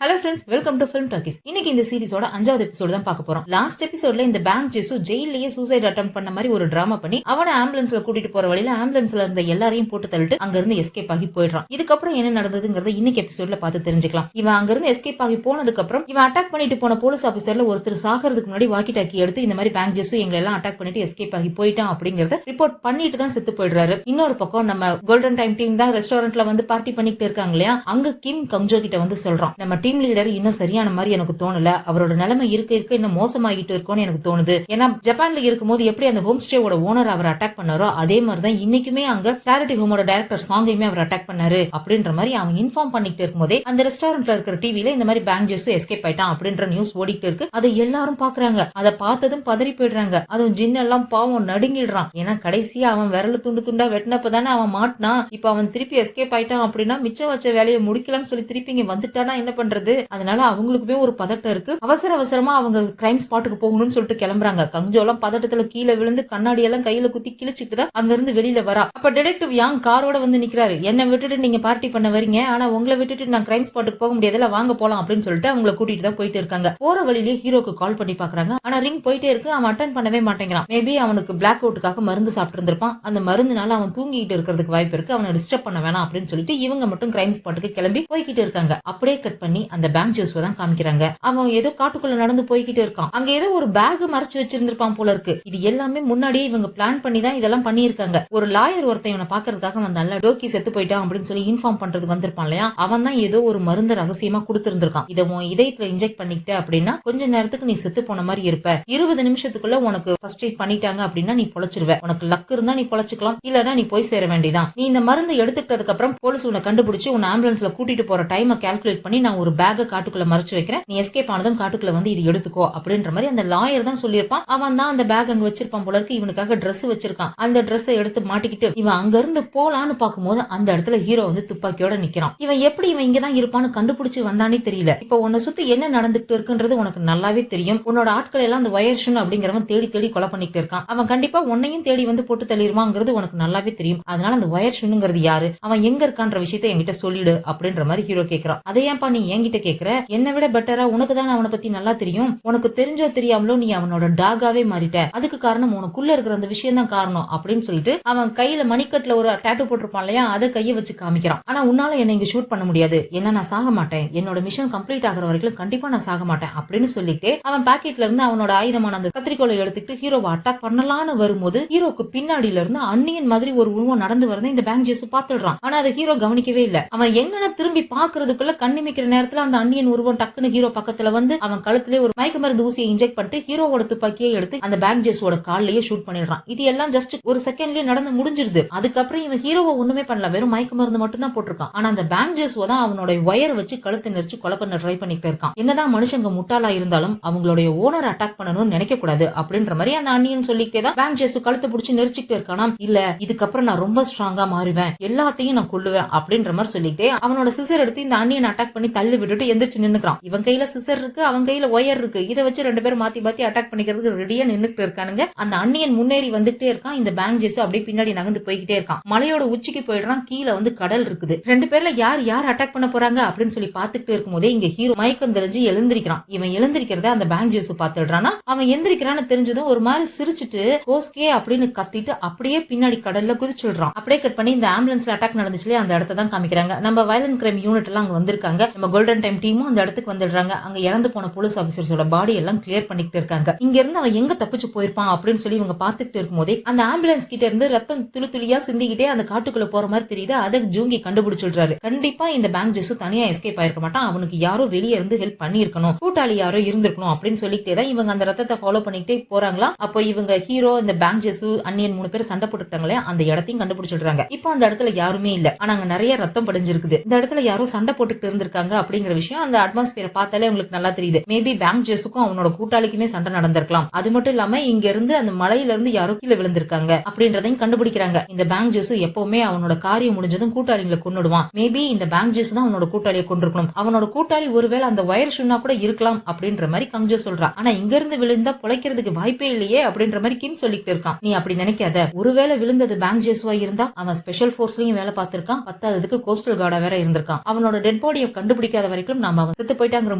Hello friends, welcome to film talkies. இன்னைக்கு இந்த சீரிஸோட 5வது எபிசோடு தான் பார்க்க போறோம். லாஸ்ட் எபிசோட்ல இந்த பேங்க் ஜெசு ஜெயிலேயே சூசைட் அட்டெம்ப்ட் பண்ண மாதிரி ஒரு டிராமா பண்ணி அவனை ஆம்புலன்ஸ்ல கூட்டிட்டு போற வழியில ஆம்புலன்ஸ்ல இருந்த எல்லாரையும் போட்டு தள்ளிட்டு அங்க இருந்து எஸ்கேப் ஆகி போயிடுறான். இதுக்கப்புறம் என்ன நடந்ததுங்கிறத இன்னைக்கு எபிசோட்ல பார்த்து தெரிஞ்சுக்கலாம். இவன் அங்க இருந்து எஸ்கேப் ஆகி போனதுக்கு அப்புறம் இவன் அட்டாக் பண்ணிட்டு போன போலீஸ் ஆபீசர்ல ஒருத்தர் சாகிறதுக்கு முன்னாடி வாக்கி டாக்கி எடுத்து இந்த மாதிரி பேங்க் ஜெசு எங்களை எல்லாம் அட்டாக் பண்ணிட்டு எஸ்கேப் ஆகி போயிட்டான் அப்படிங்கறத ரிப்போர்ட் பண்ணிட்டு தான் செத்து போயிடுறாரு. இன்னொரு பக்கம் நம்ம கோல்டன் டைம் டீம் தான் ரெஸ்டாரண்ட்ல வந்து பார்ட்டி பண்ணிட்டு இருக்காங்க இல்லையா, அங்க கிம் கங்ஜோ கிட்ட வந்து சொல்றான், நம்ம டீம் லீடர் இன்னும் சரியான மாதிரி எனக்கு தோணல, அவரோட நிலைமை இருக்க இன்னும் மோசமாகிட்டு இருக்கும்னு எனக்கு தோணுது. ஏன்னா ஜப்பான்ல இருக்கும்போது எப்படி அந்த ஹோம் ஸ்டேவோட ஓனர் அவர் அட்டாக் பண்ணாரோ அதே மாதிரிதான் இன்னைக்குமே அங்க சேரிட்டி ஹோமோட டைரக்டர் சாங்கையுமே அவர் அட்டாக் பண்ணாரு அப்படின்ற மாதிரி அவன் இன்ஃபார்ம் பண்ணிட்டு இருக்கும்போதே அந்த ரெஸ்டாரண்ட்ல இருக்கிற டிவில இந்த மாதிரி பேங்க் ஜெசு எஸ்கேப் ஆயிட்டான் அப்படின்ற நியூஸ் ஓடிட்டு இருக்கு. அதை எல்லாரும் பாக்குறாங்க. அதை பார்த்ததும் பதறி போயிடுறாங்க. அதுவும் ஜின் எல்லாம் பாவம் நடுங்கிடுறான். ஏன்னா கடைசியா அவன் விரல துண்டு துண்டா வெட்டினப்பதானே அவன் மாட்டினான். இப்ப அவன் திருப்பி எஸ்கேப் ஆயிட்டான் அப்படின்னா மிச்சம் வச்ச வேலையை முடிக்கலாம்னு சொல்லி திருப்பி இங்க வந்துட்டானா என்ன பண்றது? அதனால அவங்களுக்குமே ஒரு பதட்டம் இருக்கு. அவசரமா அவங்க கிரைம் ஸ்பாட்டுக்கு போகணும்னு சொல்லிட்டு கிளம்புறாங்க. கஞ்சோலாம் பதட்டத்துல கீழே விழுந்து கண்ணாடி எல்லாம் கையில குத்தி கிழிச்சுட்டு தான் அங்க இருந்து வெளியில வரா. அப்ப டிடெக்டிவ் யாங் காரோட வந்து நிக்கிறாரு. என்ன விட்டுட்டு நீங்க பார்ட்டி பண்ண வரீங்க, ஆனா உங்களை விட்டுட்டு நான் கிரைம் ஸ்பாட்டுக்கு போக முடியாதுல, வாங்க போலாம் அப்படின்னு சொல்லிட்டு அவங்களை கூட்டிட்டு தான் போயிட்டு இருக்காங்க. போற வழியிலேயே ஹீரோக்கு கால் பண்ணி பாக்குறாங்க. ஆனா ரிங் போயிட்டே இருக்கு. அவன் அட்டன் பண்ணவே மாட்டேங்கிறான். மேபி அவனுக்கு பிளாக் அவுட்டுக்காக மருந்து சாப்பிட்டு இருந்திருப்பான். அந்த மருந்துனால அவன் தூங்கிட்டு இருக்கிறதுக்கு வாய்ப்பு இருக்கு. அவனை டிஸ்டர்ப் பண்ண வேணாம் அப்படின்னு சொல்லிட்டு இவங்க மட்டும் கிரைம் ஸ்பாட்டுக்கு கிளம்பி போய்கிட்டு இருக்காங்க. அப்படியே கட் பண்ணி அந்த பேங்க் ஜெசுவை தான் காமிக்கிறாங்க. அவன் ஏதோ காட்டுக்குள்ள நடந்து போய்கிட்டு இருக்கான். அங்க ஏதோ ஒரு பேக் மறைச்சு வச்சிருந்திருப்பான் போல இருக்கு. இது எல்லாமே முன்னாடியே இவங்க பிளான் பண்ணி தான் இதெல்லாம் பண்ணிருக்காங்க. ஒரு லாயர் ஒருத்தன் இவனை பாக்குறதுக்காக வந்தான்ல, டோக்கி செத்து போயிட்டான் அப்படின்னு சொல்லி இன்ஃபார்ம் பண்றதுக்கு வந்திருப்பான் இல்லையா, அவன் தான் ஏதோ ஒரு மருந்து ரகசியமா கொடுத்திருந்திருக்கான். இதை உன் இதயத்துல இன்ஜெக்ட் பண்ணிக்கிட்ட அப்படின்னா கொஞ்ச நேரத்துக்கு நீ செத்து போன மாதிரி இருப்ப, 20 நிமிஷத்துக்குள்ள உனக்கு ஃபர்ஸ்ட் எய்ட் பண்ணிட்டாங்க அப்படின்னா நீ பொழைச்சிருவ, உனக்கு லக் இருந்தா நீ பொழைச்சுக்கலாம், இல்லனா நீ போய் சேர வேண்டியதான். நீ இந்த மருந்து எடுத்துக்கிட்டதுக்கு அப்புறம் போலீஸ் உன்னை கண்டுபிடிச்சு உன்னை ஆம்புலன்ஸ்ல கூட்டிட்டு போற டைமை கால்குலேட் பண்ணி நான் ஒரு பேக்கை காட்டுக்குள்ள மறைச்சு வைக்கிறேன், நீ எஸ்கேப் ஆனதும் காட்டுக்குள்ள வந்து இது எடுத்துக்கோ அப்படின்ற மாதிரி அந்த லாயர் தான் சொல்லியிருப்பான். அவன் தான் அந்த பேக் அங்க வச்சிருப்பான் போல இருக்கு. இவனுக்காக ட்ரெஸ் வச்சிருக்கான். அந்த ட்ரெஸ்ஸை எடுத்து மாட்டிக்கிட்டு இவன் அங்க இருந்து போலான்னு பாக்கும்போது அந்த இடத்துல ஹீரோ வந்து துப்பாக்கியோட நிக்கிறான். இவன் எப்படி இவன் இங்கதான் இருப்பான்னு கண்டுபிடிச்சு வந்தானே தெரியல. இப்ப உன்னை சுத்தி என்ன நடந்துட்டு இருக்குன்றது உனக்கு நல்லாவே தெரியும். உன்னோட ஆட்கள் எல்லாம் அந்த வயர்ஷன் அப்படிங்கிறவன் தேடி தேடி கொலை பண்ணிட்டு இருக்கான். அவன் கண்டிப்பா உன்னையும் தேடி வந்து போட்டு தள்ளிடுவாங்கிறது உனக்கு நல்லாவே தெரியும். அதனால அந்த வயர்ஷனுங்கிறது யாரு, அவன் எங்க இருக்கான்ற விஷயத்த என்கிட்ட சொல்லிடு அப்படின்ற மாதிரி ஹீரோ கேக்குறான். அதையாப்பா நீ என்கிட்ட கேக்குற, என்னை விட பெட்டரா உனக்கு தான் அவனை பத்தி நல்லா தெரியும். உனக்கு தெரிஞ்சோ தெரியாமலோ நீ அவனோட டாகாவே மாறிட்ட. அதுக்கு காரணம் உனக்குள்ள இருக்கிற அந்த விஷயம் தான் காரணம் அப்படின்னு சொல்லிட்டு அவன் கையில மணிக்கட்டுல ஒரு டாட்டூ போட்டிருப்பான் இல்லையா, அதை கையை வச்சு காமிக்கிறான். ஆனா உன்னால என்ன இங்க ஷூட் பண்ண முடியாது, என்ன நான் சாக மாட்டேன், என்னோட மிஷன் கம்ப்ளீட் ஆகிற வரைக்கும் கண்டிப்பா நான் சாக மாட்டேன் அப்படின்னு சொல்லிட்டு அவன் பாக்கெட்ல இருந்து அவனோட ஆயுதமான அந்த கத்திரிக்கோலை எடுத்துக்கிட்டு ஹீரோவை அட்டாக் பண்ணலான்னு வரும்போது ஹீரோக்கு பின்னாடியில இருந்து அன்னியன் மாதிரி ஒரு உருவம் நடந்து வரதை இந்த பேங்க் ஜெசு பாத்துடுறான். ஆனா அதை ஹீரோ கவனிக்கவே இல்ல. அவன் என்னன்னு திரும்பி பாக்குறதுக்குள்ள கண்ணிமிக்கிற நேரத்துல அந்த அன்னியன் உருவம் டக்குன்னு ஹீரோ பக்கத்துல வந்து அவன் கழுத்துல ஒரு மயக்க மருந்து ஊசியை இன்ஜெக்ட் பண்ணிட்டு ஹீரோவோட துப்பாக்கியை எடுத்து அந்த பேங்க் ஜெஸோட கால்லயே ஷூட் பண்ணிடுறான். இது எல்லாம் ஜஸ்ட் ஒரு செகண்ட்லயே நடந்து முடிஞ்சிருது. அதுக்கப்புறம் இவன் ஹீரோவை ஒண்ணுமே பண்ணல, வெறும் மயக்க மருந்து மட்டும் தான் போட்டிருக்கான். ஆனா அந்த பேங்க் ஜெஸோ தான் அவனோட ஒயர் வச்சு கழுத்தை நெரிச்சு கொலை பண்ண ட்ரை பண்ணிட்டு இருக்கான். என்னதான் மனுஷங்க முட்டாளா இருந்தாலும் அவங்களுடைய ஓனர் அட்டாக் பண்ணணும்னு நினைக்க கூடாது அப்படின்ற மாதிரி அந்த அண்ணியன் சொல்லிட்டே தான் பேங்க் ஜெஸோ கழுத்தை பிடிச்சி நெரிச்சுட்டு இருக்கானா. இல்ல இதுக்கப்புறம் நான் ரொம்ப ஸ்ட்ராங்கா மாறுவேன், எல்லாத்தையும் நான் கொல்லுவேன் அப்படின்ற மாதிரி சொல்லிட்டு அவனோட சிசர் எடுத்து இந்த அண்ணியன் அட்டாக் பண்ணி தள்ளி விட்டுட்டு எந்திரிச்சு நின்னுக்கிறான். இவன் கையில சிசர் இருக்கு, அவன் கையில ஒயர் இருக்கு. இதை வச்சு ரெண்டு பேரும் மாத்தி மாத்தி அட்டாக் பண்ணிக்கிறதுக்கு ரெடியா நின்னுட்டு இருக்கானுங்க. அந்த அண்ணியன் முன்னேறி வந்துட்டே இருக்கான். இந்த பேங்க் ஜெசு அப்படியே பின்னாடி நகர்ந்து போய்கிட்டே இருக்கான். மலையோட உச்சிக்கு போயிடுறான். கீழே வந்து கடல் இருக்குது. ரெண்டு பேர்ல யார் அட்டாக் பண்ண போறாங்க அப்படின்னு சொல்லி பாத்துட்டு இருக்கும் போதே இங்க ஹீரோ மயக்கம் தெரிஞ்சு எழுந்திருக்கிறான். இவன் எழுந்திருக்கிறத அந்த பேங்க் ஜெசு பாத்துடுறானா. அவன் எந்திரிக்கிறான்னு தெரிஞ்சதும் ஒரு மாதிரி சிரிச்சுட்டு கோஸ்கே அப்படின்னு கத்திட்டு அப்படியே பின்னாடி கடல்ல குதிச்சிடுறான். அப்படியே கட் பண்ணி இந்த ஆம்புலன்ஸ்ல அட்டாக் நடந்துச்சுல அந்த இடத்த தான் காமிக்கிறாங்க. நம்ம வயலன்ட் கிரைம் யூனிட் எல்லாம் அங்க வந்திருக்காங்க. நம்ம கோல்டன் டைம் டீமும் அந்த இடத்துக்கு வந்துடுறாங்க. அங்க இறந்து போன போலீஸ் ஆபீசர்ஸோட பாடி எல்லாம் கிளியர் பண்ணிட்டு இருக்காங்க. இங்க இருந்து அவன் எங்க தப்பிச்சு போயிருப்பான் அப்படின்னு சொல்லி இவங்க பாத்துக்கிட்டு இருக்கும் போதே அந்த ஆம்புலன்ஸ் கிட்ட இருந்து ரத்தம் துளி துளியா சிந்திக்கிட்டே அந்த காட்டுக்குள்ள போற மாதிரி தெரியுது. அதை ஜூங்கி கண்டுபிடிச்சிடுறாரு. கண்டிப்பா இந்த பேங்க் ஜெசு தனியா எஸ்கேப் ஆயிருக்க மாட்டான், அவனுக்கு யாரோ வெளியே இருந்து ஹெல்ப் பண்ணிருக்கணும், கூட்டாளி யாரோ இருந்திருக்கணும் அப்படின்னு சொல்லிட்டே தான் இவங்க அந்த ரத்தத்தை ஃபாலோ பண்ணிக்கிட்டே போறாங்களா. அப்போ இவங்க ஹீரோ இந்த பேங்க் ஜெசு அன்னியன் 3 பேர் சண்டை போட்டுட்டாங்களே அந்த இடத்தையும் கண்டுபிடிச்சிடுறாங்க. இப்போ அந்த இடத்துல யாருமே இல்ல, ஆனா அங்க நிறைய ரத்தம் படிஞ்சிருக்குது. இந்த இடத்துல யாரோ சண்டை போட்டுட்டு இருந்திருக்காங்க அப்படிங்கிற விஷயம் அந்த அட்மாஸ்பியரை பார்த்தாலே உங்களுக்கு நல்லா தெரியுது. மேபி பேங்க் ஜெசுக்கும் அவனோட கூட்டாளிக்குமே சண்டை நடந்திருக்கலாம். அது மட்டும் இல்லாம இங்க இருந்து அந்த மலையில இருந்து யாரோ கீழே விழுந்திருக்காங்க அப்படின்றதையும் கண்டுபிடிக்கிறாங்க. இந்த பேங்க் ஜெசு எப்பவுமே அவனோட காரியம் முடிஞ்சதும் கூட்டாளிகளை கொன்னுடுவான். மேபி இந்த பேங்க் ஜெசு தான் அவனோட கூட்டாளியை கொண்டிருக்கணும். அவனோட கூட்டாளி ஒருவேளை அந்த வயர் ஷுன்னா கூட இருக்கலாம் அப்படின்ற மாதிரி கங்ஜோ சொல்றா. ஆனா இங்க இருந்து விழுந்தா பொழைக்கிறதுக்கு வாய்ப்பே இல்லையே அப்படின்ற மாதிரி கிம் சொல்லிட்டு இருக்கான். நீ அப்படி நினைக்காத, ஒருவேளை விழுந்தது பேங்க் ஜெசுவா இருந்தா அவன் ஸ்பெஷல் போர்ஸ்லயும் வேலை பார்த்திருக்கான், பத்தாததுக்கு கோஸ்டல் கார்டா வேற இருந்திருக்கான். அவனோட டெட் பாடியை கண்டுபிடிக்காத வரைக்கும் நாம அவன் செத்து போயிட்டாங்கிற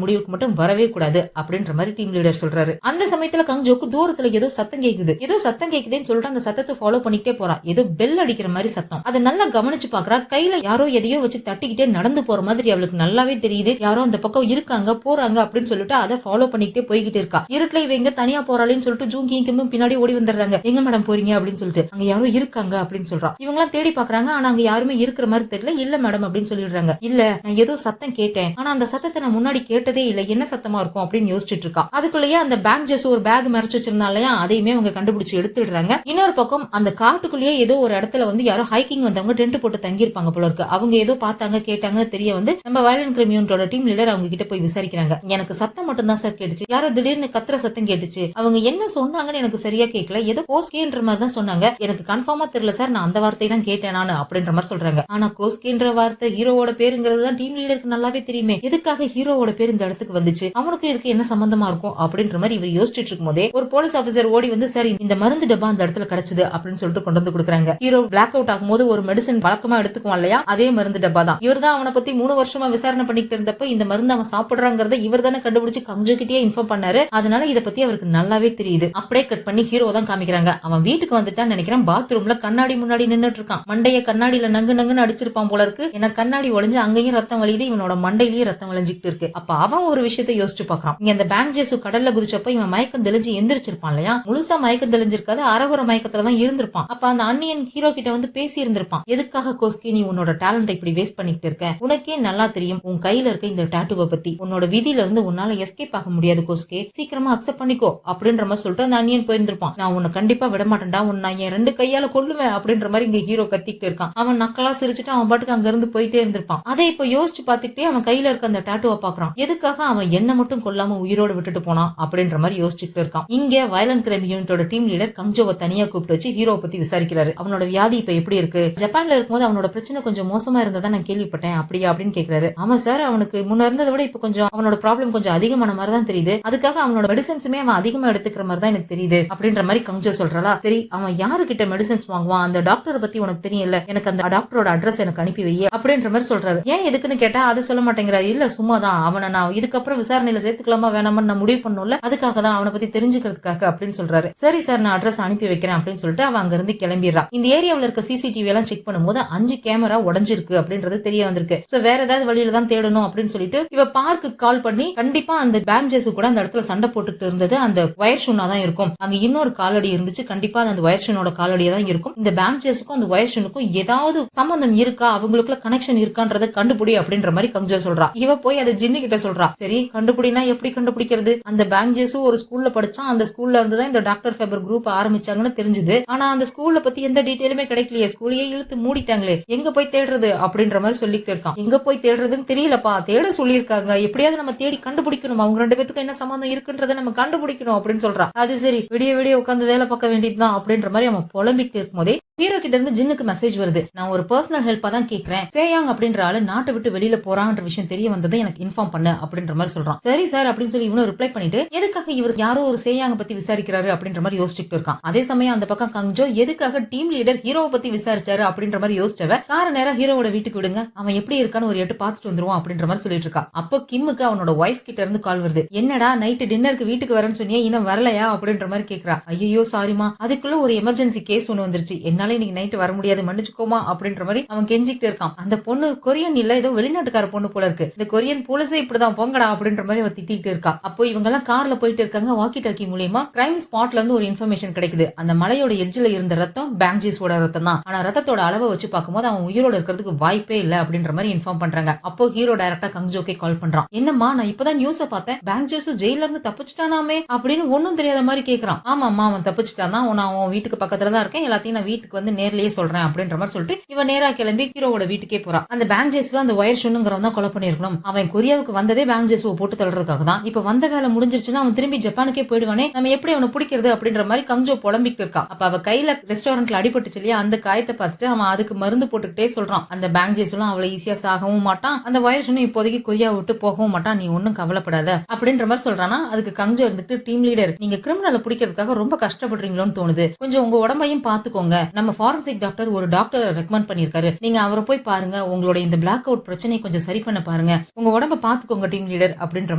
முடிவுக்கு மட்டும் வரவே கூடாது அப்படின்ற மாதிரி டீம் லீடர் சொல்றாரு. அந்த சமயத்துல கங்ஜோக்கு தூரத்துல ஏதோ சத்தம் கேக்குதுன்னு சொல்லிட்டு அந்த சத்தத்தை ஃபாலோ பண்ணிக்கிட்டே போறான். ஏதோ பெல் அடிக்கிற மாதிரி சத்தம். அதை நல்லா கவனிச்சு பாக்குறா. கையில யாரோ எதையோ வச்சு தட்டிக்கிட்டே நடந்து போற மாதிரி அவளுக்கு நல்லாவே தெரியுது. யாரோ அந்த பக்கம் இருக்காங்க போறாங்க அப்படின்னு சொல்லிட்டு அதை ஃபாலோ பண்ணிக்கிட்டே போய்கிட்டு இருக்கா. இருட்டுல இவ எங்க தனியா போறாளேன்னு சொல்லிட்டு ஜூங்கியும் பின்னாடி ஓடி வந்துடுறாங்க. எங்க மேடம் போறீங்க அப்படின்னு சொல்லிட்டு. அங்க யாரோ இருக்காங்க அப்படின்னு சொல்றான். இவங்க எல்லாம் தேடி பாக்குறாங்க. ஆனா அங்க யாருமே இருக்கிற மாதிரி தெரியல. இல்ல மேடம் அப்படின்னு சொல்லிடுறாங்க. இல்ல நான் ஏதோ சத்தம் கேட்டேன், ஆனா அந்த சத்தத்தை நான் முன்னாடி கேட்டதே இல்ல, என்ன சத்தமா இருக்கும் அப்படின்னு யோசிச்சுட்டு இருக்கா. அதுக்குள்ளேயே அந்த பேங்க் ஜெஸ் ஒரு பேக் மறைச்சு வச்சிருந்தாலையா, அதையுமே அவங்க கண்டுபிடிச்சு எடுத்துடுறாங்க. இன்னொரு பக்கம் அந்த காட்டுக்குள்ளேயே ஏதோ ஒரு இடத்துல வந்து யாரோ ஹைக்கிங் வந்தவங்க டென்ட் போட்டு தங்கியிருப்பாங்க போல இருக்கு. அவங்க ஏதோ பார்த்தாங்க கேட்டாங்கன்னு தெரிய வந்து நம்ம வயலண்ட் கிரைம் யூனிட்டோட டீம் லீடர் அவங்க கிட்ட போய் விசாரிக்கிறாங்க. எனக்கு சத்தம் மட்டும் தான் சார் கேட்டுச்சு, யாரோ திடீர்னு கத்துற சத்தம் கேட்டுச்சு, அவங்க என்ன சொன்னாங்கன்னு எனக்கு சரியா கேட்கல, ஏதோ கோஸ்கேன்ற மாதிரி தான் சொன்னாங்க, எனக்கு கன்ஃபார்மா தெரியல சார், நான் அந்த வார்த்தை தான் கேட்டேன் நானு அப்படின்ற மாதிரி சொல்றாங்க. ஆனா கோஸ்கேன்ற வார்த்தை ஹீரோவோட பேருங்கிறது தான் டீம் லீடருக்கு நல்லாவே தெரியுமே. எதுக்காக ஹீரோவோட பேர் இந்த இடத்துக்கு வந்துச்சு, அவனுக்கு இதுக்கு என்ன சம்பந்தமா இருக்கும் அப்படின்ற மாதிரி இவர் யோசிச்சுட்டு இருக்கும் போதே ஒரு போலீஸ் ஆபீசர் ஓடி வந்து சரி இந்த மருந்து டப்பா அந்த இடத்துல கிடைச்சது அப்படின்னு சொல்லிட்டு கொண்டு வந்து கொடுக்குறாங்க. ஹீரோ பிளாக் அவுட் ஆகும்போது ஒரு மெடிசன் வழக்கமா எடுத்துக்குவான் இல்லையா, அதே மருந்து டப்பா தான். இவர் தான் அவனை பத்தி 3 வருஷமா விசாரணை பண்ணிட்டு இருந்தப்ப இந்த மருந்து அவன் சாப்பிடுறாங்கிறத இவர் தானே கண்டுபிடிச்சு கஞ்சோ கிட்டே இன்ஃபார்ம் பண்ணாரு. அதனால இதை பத்தி அவருக்கு நல்லாவே தெரியுது. அப்படியே கட் பண்ணி ஹீரோ தான் காமிக்கிறாங்க. அவன் வீட்டுக்கு வந்துட்டான்னு நினைக்கிறேன். பாத்ரூம்ல கண்ணாடி முன்னாடி நின்னுட்டு இருக்கான். மண்டைய கண்ணாடியில நங்குன்னு அடிச்சிருப்பான் போல இருக்கு. ஏன்னா கண்ணாடி உடைஞ்சு அங்கேயும் ரத்தம் வலியுது, இவனோட மண்டையிலயும் ரத்தம் வளைஞ்சிட்டு இருக்கு. அப்ப அவன் ஒரு விஷயத்தை யோசிச்சு பாக்குறான். இங்க அந்த பேங்க் ஜேசு கடல்ல குதிச்சப்ப இவன் மயக்கம் தெளிஞ்சு எந்திரிச்சிருப்பான் இல்லையா, முழுசா மயக்கம் தெளிஞ்சிருக்காது, அறகுற மயக்கத்துல தான் இருந்திருப்பான். அப்ப அந்த அன்னியன் ஹீரோ கிட்ட வந்து பேசி இருந்திருப்பான். எதுக்காக கோஸ்கி நீ உன்னோட டேலண்ட் இப்படி வேஸ்ட் பண்ணிட்டு இருக்க, உனக்கே நல்லா தெரியும் உன் கையில இருக்க இந்த டாட்டூவை பத்தி, உன்னோட விதியில இருந்து உன்னால எஸ்கேப் ஆக முடியாது கோஸ்கே, சீக்கிரமா அக்செப்ட் பண்ணிக்கோ அப்படின்ற மாதிரி சொல்லிட்டு அந்த அன்னியன் போயிருந்திருப்பான். நான் உன்னை கண்டிப்பா விட மாட்டேன்டா, உன்னை என் 2 கையால கொல்லுவேன் அப்படின்ற மாதிரி இங்க ஹீரோ கத்திக்கிட்டு இருக்கான். அவன் நக்கலா சிரிச்சுட்டு அவன் பாட்டுக்கு அங்க இருந்து போயிட்டே இருந்திருப்பான். அதை இப்ப யோசிச்சு பாத்துக்கிட்டே அவன் கையில இருக்க அந்த டாட்டூவை பாக்குறான். எதுக்காக அவன் என்ன மட்டும் கொல்லாம உயிரோட விட்டுட்டு போனான் அப்படின்ற மாதிரி யோசிச்சுட்டு இருக்கான். இங்க வயலண்ட் கிரைம் யூனிட்டோட டீம் லீடர் கங்ஜோவை தனியா கூப்பிட்டு வச்சு ஹீரோ பத்தி விசாரிக்கிறாரு. அவனோட வியாதி இப்ப எப்படி இருக்கு, ஜப்பான்ல இருக்கும்போது அவனோட பிரச்சனை கொஞ்சம் மோசமா இருந்ததா நான் கேள்விப்பட்டேன், அப்படியா அப்படின்னு கேக்குறாரு. ஆமா சார், அவனுக்கு முன்ன இருந்ததை விட இப்ப கொஞ்சம் அவனோட ப்ராப்ளம் கொஞ்சம் அதிகமான மாதிரி தான் தெரியுது, அதுக்காக அவனோட மெடிசன்ஸுமே அவன் அதிகமா எடுத்துக்கிற மாதிரி தான் எனக்கு தெரியுது அப்படின்ற மாதிரி கங்ஜோ சொல்றாளா. சரி அவன் யாருகிட்ட மெடிசன்ஸ் வாங்குவான், அந்த டாக்டரை பத்தி உனக்கு தெரியல, எனக்கு அந்த டாக்டரோட அட்ரஸ் எனக்கு அனுப்பி வை அப்படின்ற மாதிரி சொல்றாரு. ஏன் எதுக்குன்னு கேட்டா அதை சொல்ல மாட்டேங்கிறாரு. இல்ல சும்மாதான் அவனை நான் இதுக்கப்புறம் விசாரணையில சேர்த்துக்கலாமா வேணாமன்னு நான் முடிவு பண்ணல, அதுக்காக தான் அவனை பத்தி தெரிஞ்சுக்கிறதுக்காக அப்படின்னு சொல்றாரு. சரி சார் நான் அட்ரஸ் அனுப்பி வைக்கிறேன் அப்படின்னு சொல்லிட்டு அவன் அங்க இருந்து கிளம்பிடுறா. இந்த ஏரியாவில் இருக்க சிசிடிவி எல்லாம் செக் பண்ணும்போது 5 கேமரா உடஞ்சிருக்கு அப்படின்றது தெரிய வந்திருக்கு. சோ வேற ஏதாவது வழியில தான் தேடணும் அப்படின்னு சொல்லிட்டு இவ பார்க்கு கால் பண்ணி கண்டிப்பா அந்த பேங்க் ஜேசு கூட அந்த இடத்துல சண்டை போட்டுட்டு இருந்தது அந்த வயர் ஷூனா தான் இருக்கும், அங்க இன்னொரு காலடி இருந்துச்சு, கண்டிப்பா அந்த வயர் ஷூனோட காலடியா தான் இருக்கும், இந்த பேங்க் ஜேசுக்கும் அந்த வயர் ஷூனுக்கும் ஏதாவது சம்பந்தம் இருக்கா, அவங்களுக்குள்ள கனெக்ஷன் இருக்கான்றத கண்டுபிடி அப்படின்ற மாதிரி கங்ஜோ சொல்றா. இவ போய் அதை ஜின்னு கிட்ட சொல்றா. சரி கண்டுபிடினா எப்படி கண்டுபிடிக்கிறது, அந்த பேங்க் ஜேசு ஒரு ஸ்கூல்ல படிச்சான், அந்த ஸ்கூல்ல இருந்து தான் இந்த டாக்டர் ஃபெபர் குரூப் ஆரம்பிச்சாங்கன்னு தெரிஞ்சது, ஆனா அந்த ஸ்கூல்ல பத்தி எந்த டீடைலுமே கிடைக்கலையே, ஸ்கூலையே இழுத்து மூடிட்டாங்களே, எங்க போய் தேடுறது அப்படின்ற மாதிரி சொல்லிட்டு இருக்கான். எங்க போய் தேடுறதுன்னு தெரியலப்பா, தேட சொல்லியிருக்காங்க, எப்படியாவது நம்ம தேடி கண்டுபிடிக்கணும், அவங்க 2 பேத்துக்கும் என்ன சம்பந்தம் இருக்குன்றத நம்ம கண்டுபிடிக்கணும் அப்படின்னு சொல்றான். அது சரி விடிய விடிய உட்காந்து வேலை பார்க்க வேண்டியதுதான் அப்படின்ற மாதிரி அவன் புலம்பிக்கிட்டு இருக்கும் போதே ஹீரோ கிட்ட இருந்து ஜின்னுக்கு மெசேஜ் வருது. நான் ஒரு பர்சனல் ஹெல்ப்பா தான் கேக்குறேன், சேயாங் அப்படின்ற ஆளு நாட்டை விட்டு வெளியில போறான்ற விஷயம் தெரிய வந்ததை எனக்கு இன்ஃபார்ம் பண்ணு அப்படின்ற மாதிரி சொல்றான். சரி சார் அப்படின்னு சொல்லி இவனும் ரிப்ளை பண்ணிட்டு எதுக்காக இவர் யாரோ ஒரு சேயாங்க பத்தி விசாரிக்கிறாரு அப்படின்ற மாதிரி யோசிச்சுட்டு இருக்கான். அதே சமயம் அந்த பக்கம் கங்ஜோ எதுக்காக டீம் லீடர் ஹீரோவை பத்தி விசாரிச்சாரு அப்படின்ற மாதிரி யோசிச்சவ கார நேரம் ஹீரோவோட வீட்டுக்கு விடுங்க, அவன் எப்படி இருக்கான்னு ஒரு 8 பார்த்துட்டு வந்துருவான் அப்படின்ற மாதிரி சொல்லிட்டு இருக்கா. அப்போ கிம்முக்கு அவனோட ஒய்ஃப் கிட்ட இருந்து கால் வருது. என்னடா நைட்டு டின்னருக்கு வீட்டுக்கு வரேன்னு சொன்னியா, இன்னும் வரலையா அப்படின்ற மாதிரி கேக்குறா. ஐயோ சாரிமா, அதுக்குள்ள ஒரு எமர்ஜென்சி கேஸ் ஒண்ணு வந்துருச்சு, என்னால இன்னைக்கு நைட்டு வர முடியாது மன்னிச்சுக்கோமா அப்படின்ற மாதிரி அவன் கெஞ்சிக்கிட்டு இருக்கான். அந்த பொண்ணு கொரியன் இல்ல, ஏதோ வெளிநாட்டுக்கார பொண்ணு போல இருக்கு, இந்த கொரியன் போலீஸே இப்படிதான் போங்கடா அப்படின்ற மாதிரி அவ திட்டிட்டு இருக்கா. அப்போ இவங்க எல்லாம் கார்ல போயிட்டு இருக்காங்க. வாக்கி டாக்கி மூலியமா கிரைம் ஸ்பாட்ல இருந்து ஒரு இன்ஃபர்மேஷன் கிடைக்குது. அந்த மலையோட எட்ஜ்ல இருந்த ரத்தம் பேங்க் ஜேஸோட ரத்தம் தான், ஆனா ரத்தத்தோட அளவை வச்சு பார்க்கும்போது அவன் உயிரோட இருக்கிறதுக்கு வாய்ப்பே இல்ல அப்படின்ற மாதிரி இன்ஃபார்ம் பண்றாங்க. அப்போ ஹீரோ டைரக்டா கங்ஜோக்கே கால் பண்றான். என்னம்மா நான் இப்பதான் நியூஸ பார்த்தேன், பேங்க் ஜேசு ஜெயில இருந்து தப்பிச்சிட்டானாமே அப்படின்னு ஒன்னும் தெரியாத மாதிரி கேக்குறான். ஆமாம்மா அவன் தப்பிச்சிட்டான், நான் அவன் வீட்டுக்கு பக்கத்துல தான் இருக்கேன், எல்லாத்தையும் நான் வீட்டுக்கு வந்து நேர்லயே சொல்றேன் அப்படின்ற மாதிரி சொல்லிட்டு இவன் நேரா கிளம்பி ஹீரோவோட வீட்டுக்கே போறான். அந்த பேங்க் ஜேசுவ அந்த வயர் ஷூனுங்கிறவன் தான் கொலை பண்ணிருக்கணும், அவன் கொரியாவுக்கு வந்ததே பேங்க் ஜேசுவை போட்டு தள்ளுறதுக்காக தான், இப்ப வந்த வேலை முடிஞ்சிருச்சுன்னா அவன் திரும்பி ஜப்பானுக்கே போயிடுவானே, நம்ம எப்படி அவனை பிடிக்கிறது அப்படின்ற மாதிரி கங்ஜோ புலம்பிட்டு இருக்கா. அப்ப அவ கையில ரெஸ்டாரண்ட்ல அடிபட்டுச்சு இல்லையா, அந்த காயத்தை பார்த்துட்டு அவன் அதுக்கு மருந்து போட்டுக்கிட்டே சொல்றான். அந்த பேங்க் ஜேசுலாம் அவ்வளவு ஈஸியா சாகவும் மாட்டான், அந்த வயர் ஷூனும் இப்போதைக்கு கொரியா விட்டு போகவும் மாட்டான், நீ ஒன்னும் கவலைப்படாத அப்படின்ற மாதிரி சொல்றானா. அதுக்கு கங்ஜோ இருந்துட்டு டீம் லீடர் நீங்க கிரிமினலை பிடிக்கிறதுக்காக ரொம்ப கஷ்டப்படுறீங்களோன்னு தோணுது, கொஞ்சம் உங்க உடம்பையும் பாத்துக்கோங்க, நம்ம நம்ம ஃபாரன்சிக் டாக்டர் ஒரு டாக்டரை ரெக்கமெண்ட் பண்ணிருக்காரு, நீங்க அவரை போய் பாருங்க, உங்களோட இந்த பிளாக் அவுட் பிரச்சனையை கொஞ்சம் சரி பண்ண பாருங்க, உங்க உடம்ப பாத்துக்கோங்க டீம் லீடர் அப்படின்ற